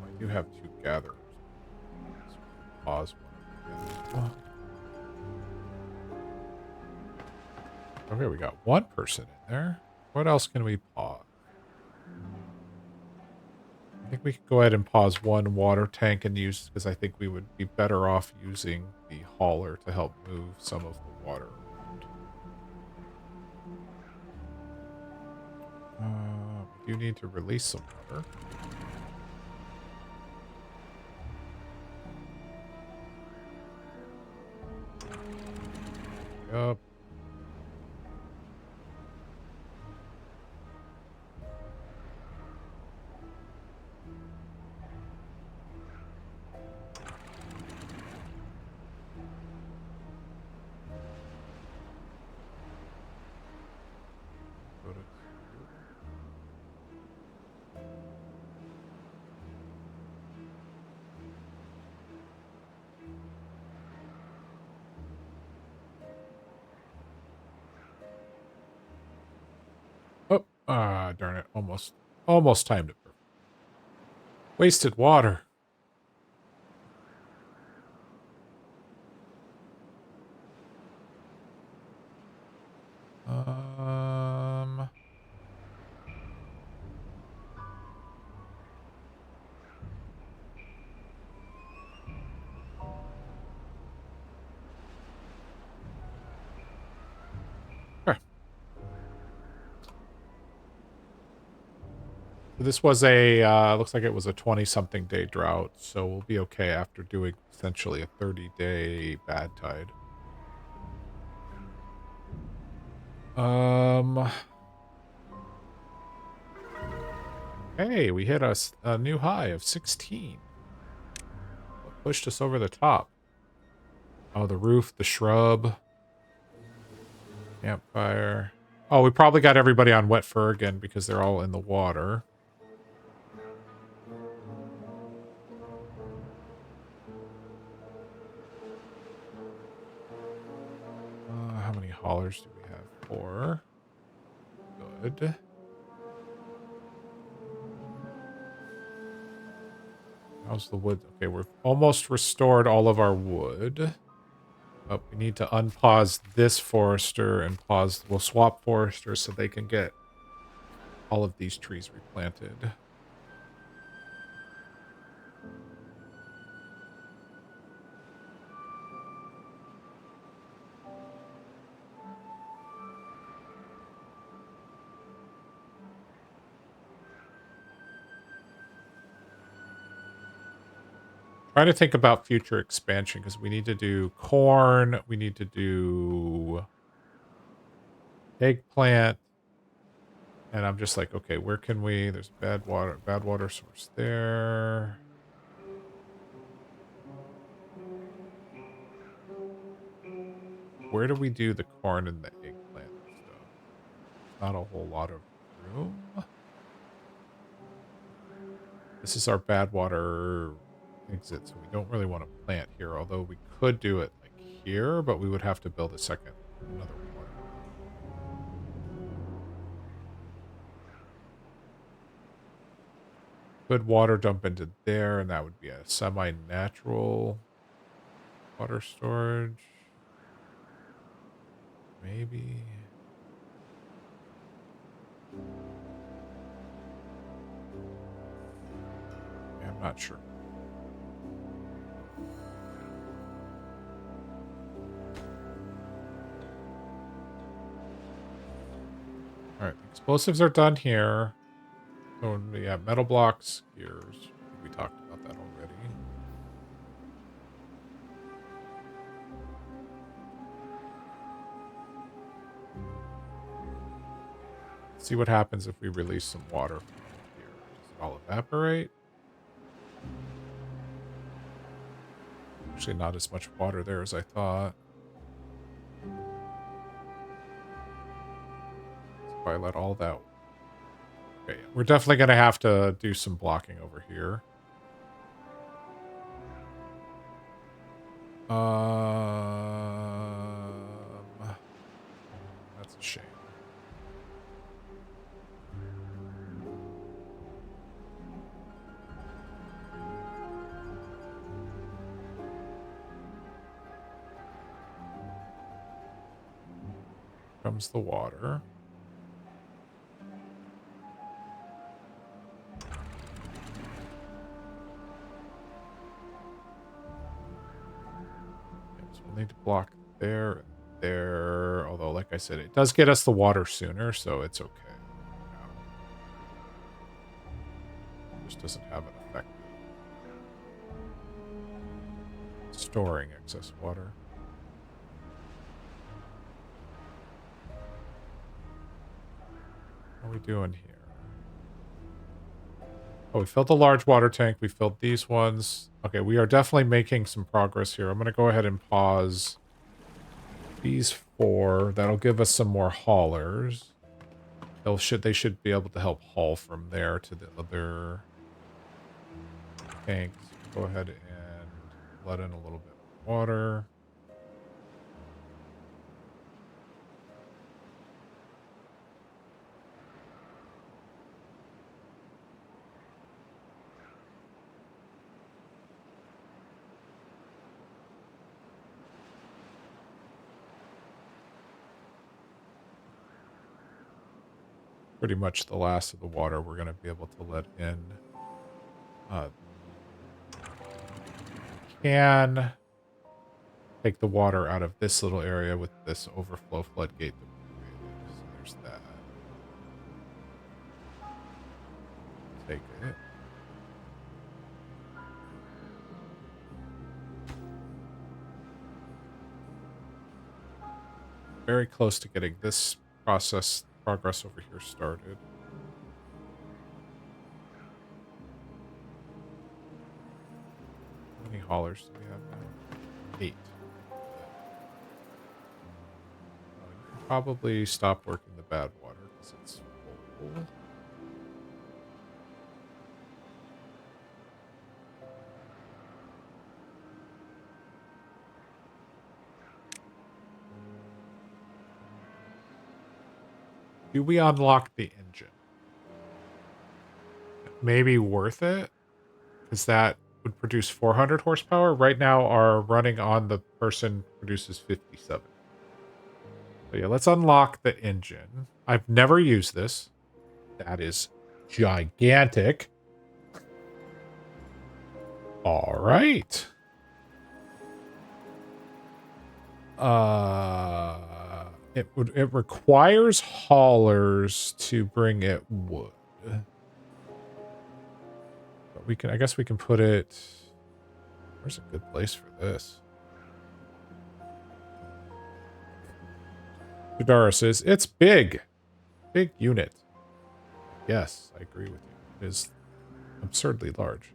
I do have 2 gatherers. Pause one. Okay, we got 1 person in there. What else can we pause? I think we could go ahead and pause 1 water tank and use, because I think we would be better off using the hauler to help move some of the water around. We do need to release some water. Yup. Oh, darn it. Almost timed it. Wasted water. This was a, looks like it was a 20-something day drought, so we'll be okay after doing essentially a 30-day bad tide. Hey, we hit a new high of 16. What pushed us over the top? Oh, the roof, the shrub. Campfire. Oh, we probably got everybody on wet fur again because they're all in the water. How many haulers do we have? 4. Good. How's the wood? Okay, we've almost restored all of our wood. But we need to unpause this forester and pause. We'll swap foresters so they can get all of these trees replanted. trying to think about future expansion because we need to do corn. We need to do eggplant. And I'm just like, okay, where can we? There's bad water source there. Where do we do the corn and the eggplant stuff? Not a whole lot of room. This is our bad water exit, so we don't really want to plant here, although we could do it like here, but we would have to build another water. Could water dump into there, and that would be a semi-natural water storage. Maybe. Yeah, I'm not sure. Alright, explosives are done here. So we have metal blocks, gears. We talked about that already. Let's see what happens if we release some water from here. Does it all evaporate? Actually, not as much water there as I thought. So if I let all that... Okay, we're definitely going to have to do some blocking over here. That's a shame. Comes the water. So we'll need to block there and there. Although, like I said, it does get us the water sooner, so it's okay. Just doesn't have an effect of storing excess water. What are we doing here? Oh, we filled the large water tank. We filled these ones. Okay, we are definitely making some progress here. I'm going to go ahead and pause these 4. That'll give us some more haulers. They should be able to help haul from there to the other tanks. Go ahead and let in a little bit of water. Pretty much the last of the water we're going to be able to let in. Can take the water out of this little area with this overflow floodgate that we created. So there's that. Take it. Very close to getting this progress over here started. How many haulers do we have now? 8. You can probably stop working the bad water because it's full. Do we unlock the engine? Maybe worth it? Because that would produce 400 horsepower. Right now, our running on the person produces 57. So yeah, let's unlock the engine. I've never used this. That is gigantic. All right. It requires haulers to bring it wood. But I guess we can put it Where's a good place for this? Judaris is. It's big. Big unit. Yes, I agree with you. It is absurdly large.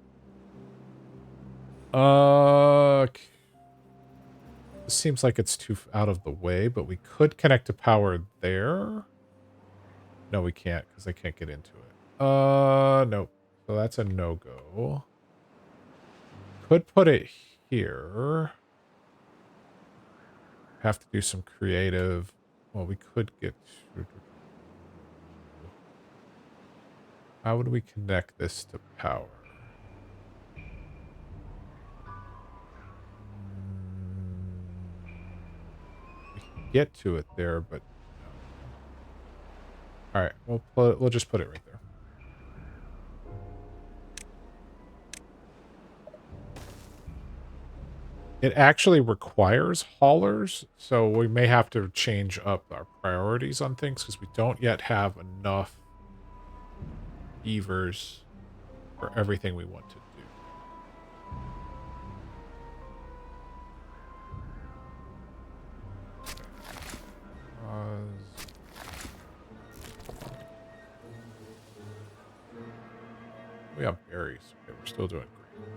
This seems like it's too out of the way, but we could connect to power there. No, we can't because I can't get into it. Nope. So that's a no-go. Could put it here. Have to do some creative. Well, we could get. How would we connect this to power? We can get to it there, but no. All right, we'll just put it right there. It actually requires haulers, so we may have to change up our priorities on things because we don't yet have enough beavers for everything we want to do. We have berries. Okay, we're still doing great.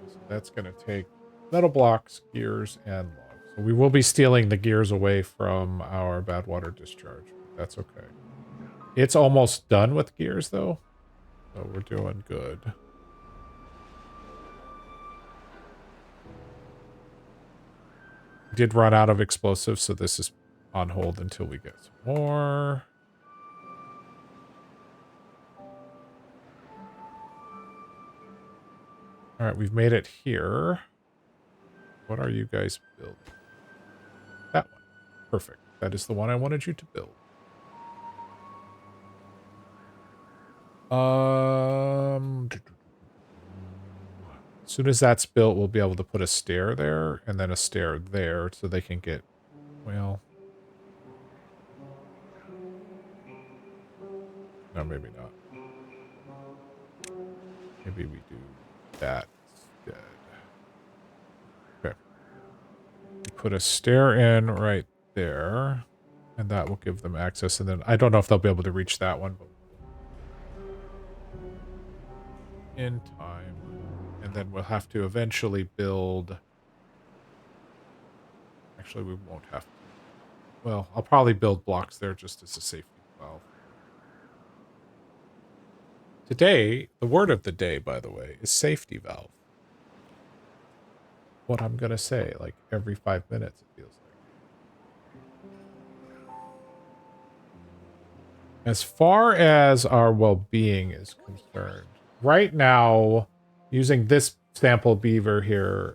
So that's going to take metal blocks, gears, and logs. So we will be stealing the gears away from our bad water discharge. But that's okay. It's almost done with gears, though. So we're doing good. Did run out of explosives, so this is on hold until we get some more. All right, we've made it here. What are you guys building? That one. Perfect. That is the one I wanted you to build. As soon as that's built, we'll be able to put a stair there and then a stair there so they can get, well, no, maybe not. Maybe we do that instead. Okay. Put a stair in right there, and that will give them access. And then I don't know if they'll be able to reach that one, but in time. And then we'll have to eventually build. Actually, we won't have to. Well, I'll probably build blocks there just as a safety valve. Today, the word of the day, by the way, is safety valve. What I'm going to say, like every 5 minutes, it feels like. As far as our well-being is concerned, right now, using this sample beaver here,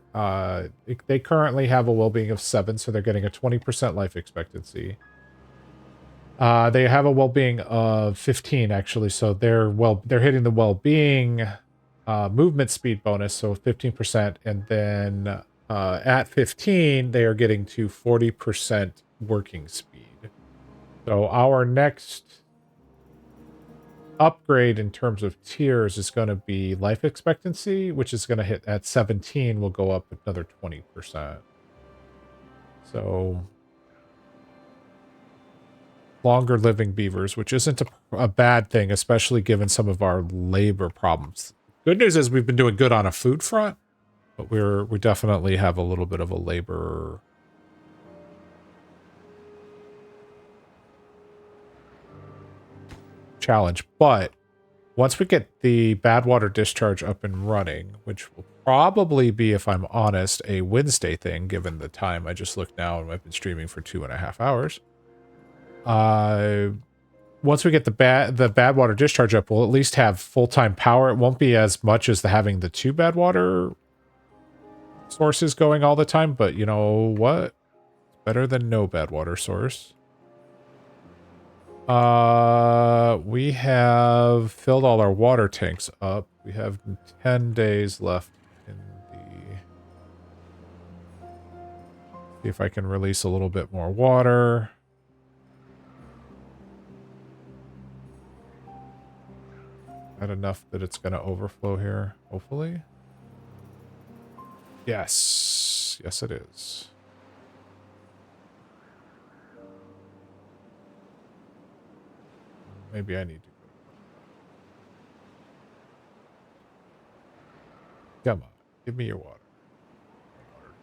they currently have a well-being of 7, so they're getting a 20% life expectancy. They have a well-being of 15, actually, so they're hitting the well-being movement speed bonus, so 15%, and then at 15, they are getting to 40% working speed. So our next upgrade in terms of tiers is going to be life expectancy, which is going to hit at 17, will go up another 20%. So longer living beavers, which isn't a bad thing, especially given some of our labor problems. Good news is we've been doing good on a food front, but we definitely have a little bit of a labor challenge. But once we get the bad water discharge up and running, which will probably be, if I'm honest, a Wednesday thing, given the time. I just looked now and I've been streaming for 2.5 hours. Once we get the bad water discharge up, we'll at least have full-time power. It won't be as much as having the 2 bad water sources going all the time, but you know what? It's better than no bad water source. We have filled all our water tanks up. We have 10 days left in the See if I can release a little bit more water. Not enough that it's going to overflow here, hopefully. Yes. Yes, it is. Maybe I need to go. Come on. Give me your water.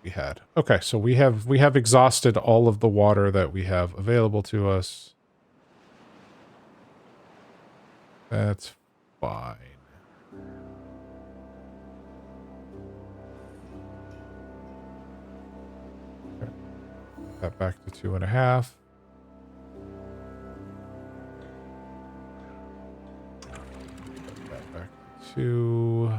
We had. Okay, so we have exhausted all of the water that we have available to us. That's fine. Okay. That back to 2.5. That back to 2.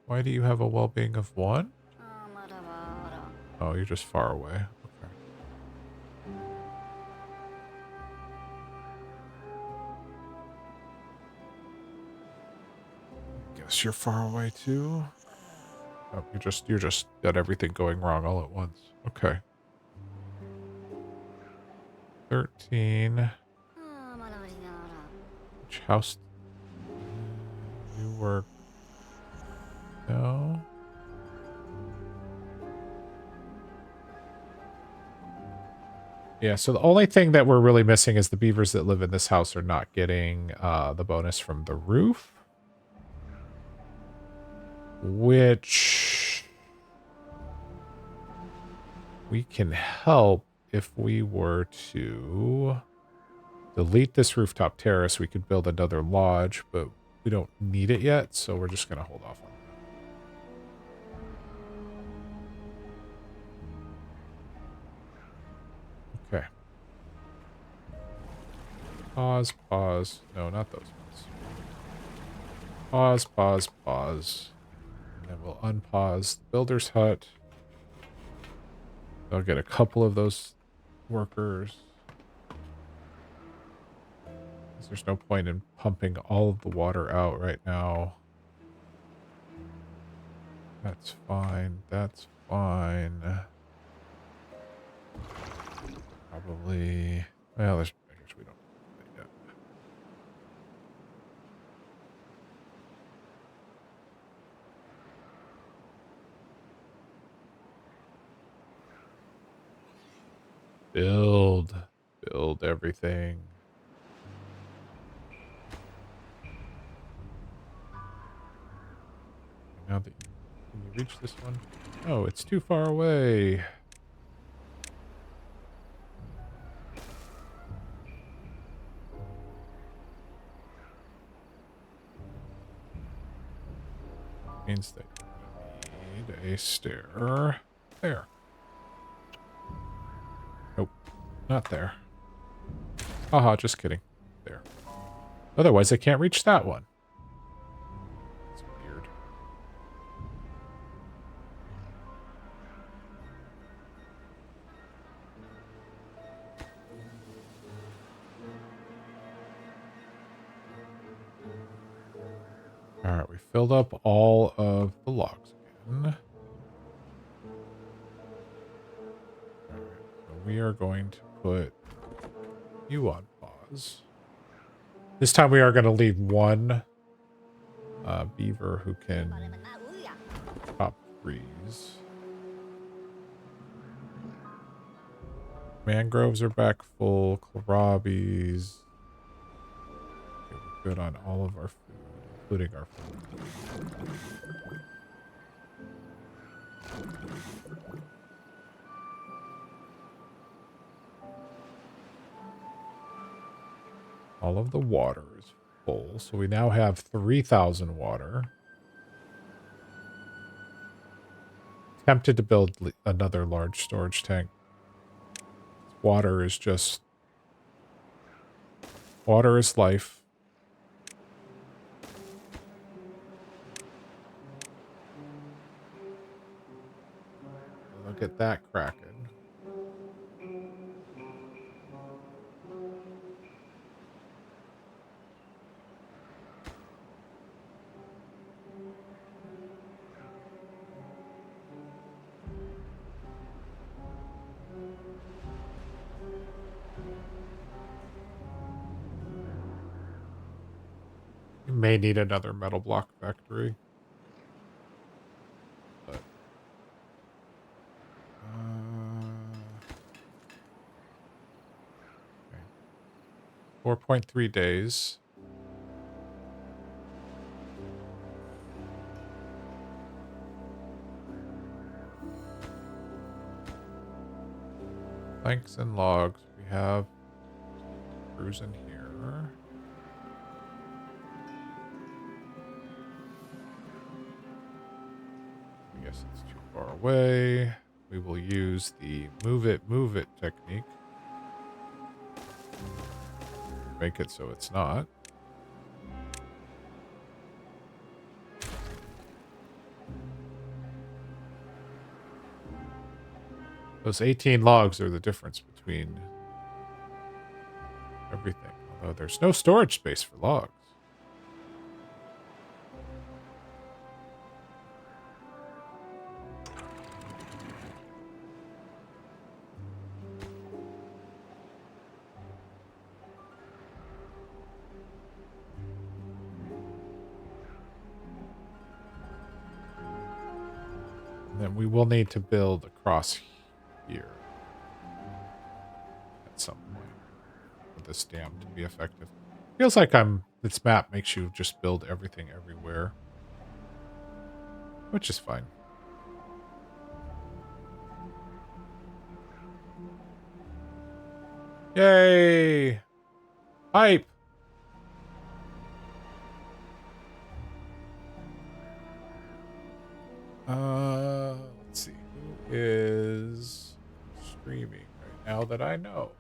Why do you have a well-being of 1? Oh, you're just far away. Okay. Guess you're far away too. Oh, you're just got everything going wrong all at once. Okay. 13. Which house? You work. No. Yeah, so the only thing that we're really missing is the beavers that live in this house are not getting the bonus from the roof. Which we can help if we were to delete this rooftop terrace. We could build another lodge, but we don't need it yet, so we're just going to hold off on that. Okay. Pause, pause. No, not those ones. Pause, pause, pause. And then we'll unpause the builder's hut. I'll get a couple of those workers. There's no point in pumping all of the water out right now. That's fine. That's fine. Probably. Well, I guess we don't do that yet. Build everything. Now that can you reach this one? Oh, it's too far away. Means that you need a stair there. Nope, not there. Haha, just kidding. There. Otherwise, I can't reach that one. It's weird. All right, we filled up all of the logs again. All right, so we are going to put you on pause. This time we are going to leave one beaver who can chop trees. Mangroves are back full. Kohlrabies. Okay, we're good on all of our food, including our food. All of the water is full, so we now have 3,000 water. Tempted to build another large storage tank. Water is just... Water is life. Look at that cracking. You may need another metal block factory. But, 4.3 days. Planks and logs. We have screws in here. I guess it's too far away. We will use the move it technique. Make it so it's not. Those 18 logs are the difference between everything. Although there's no storage space for logs. And then we will need to build across here at some point for this dam to be effective. Feels like this map makes you just build everything everywhere, which is fine. Yay! Pipe! Let's see. Who is streaming right now that I know?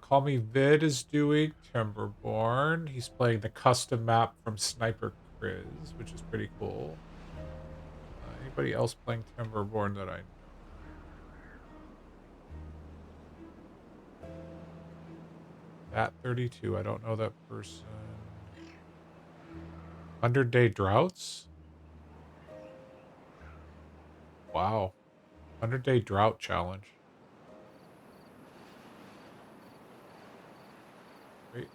Call Me Vid is doing Timberborn. He's playing the custom map from Sniper Criz, which is pretty cool. Anybody else playing Timberborn that I know? At 32, I don't know that person. 100-day droughts? Wow. 100-day drought challenge. Wait.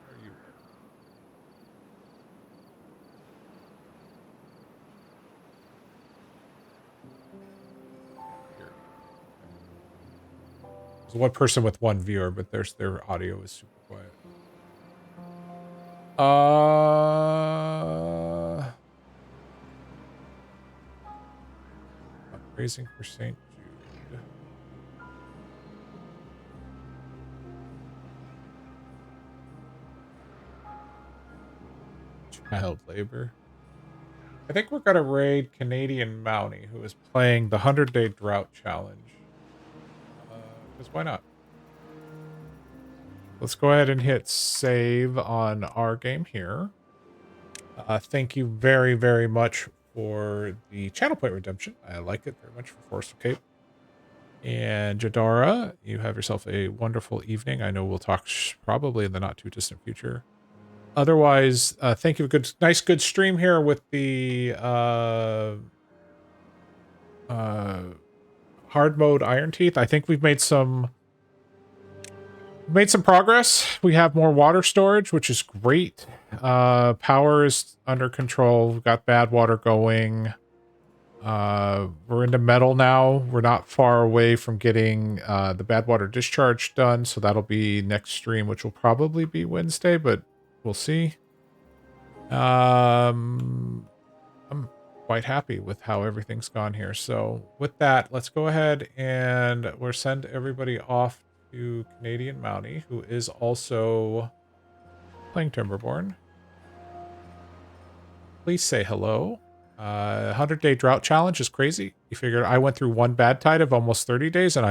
Where are you? Here. There's one person with one viewer, but their audio is super quiet. Raising for St. Jude. Child labor. I think we're gonna raid Canadian Mountie, who is playing the 100-day drought challenge. Because why not? Let's go ahead and hit save on our game here. Thank you very, very much for the channel point redemption. I like it very much for Forest Cape. And Jadara, you have yourself a wonderful evening. I know we'll talk probably in the not too distant future. Otherwise, thank you. Nice, good stream here with the hard mode Ironteeth. I think we've made some progress. We have more water storage, which is great. Power is under control. We've got bad water going. We're into metal now. We're not far away from getting the bad water discharge done, so that'll be next stream, which will probably be Wednesday, but we'll see. I'm quite happy with how everything's gone here. So with that, let's go ahead and we'll send everybody off to Canadian Mountie, who is also playing Timberborn. Please say hello. 100-day drought challenge is crazy. You figure I went through one bad tide of almost 30 days and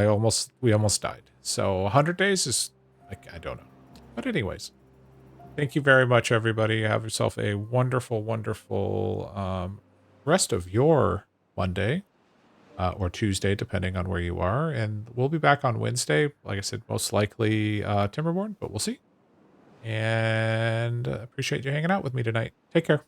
we almost died. So 100 days is I don't know. But anyways, thank you very much, everybody. Have yourself a wonderful, wonderful rest of your Monday or Tuesday, depending on where you are. And we'll be back on Wednesday. Like I said, most likely Timberborn, but we'll see. And appreciate you hanging out with me tonight. Take care.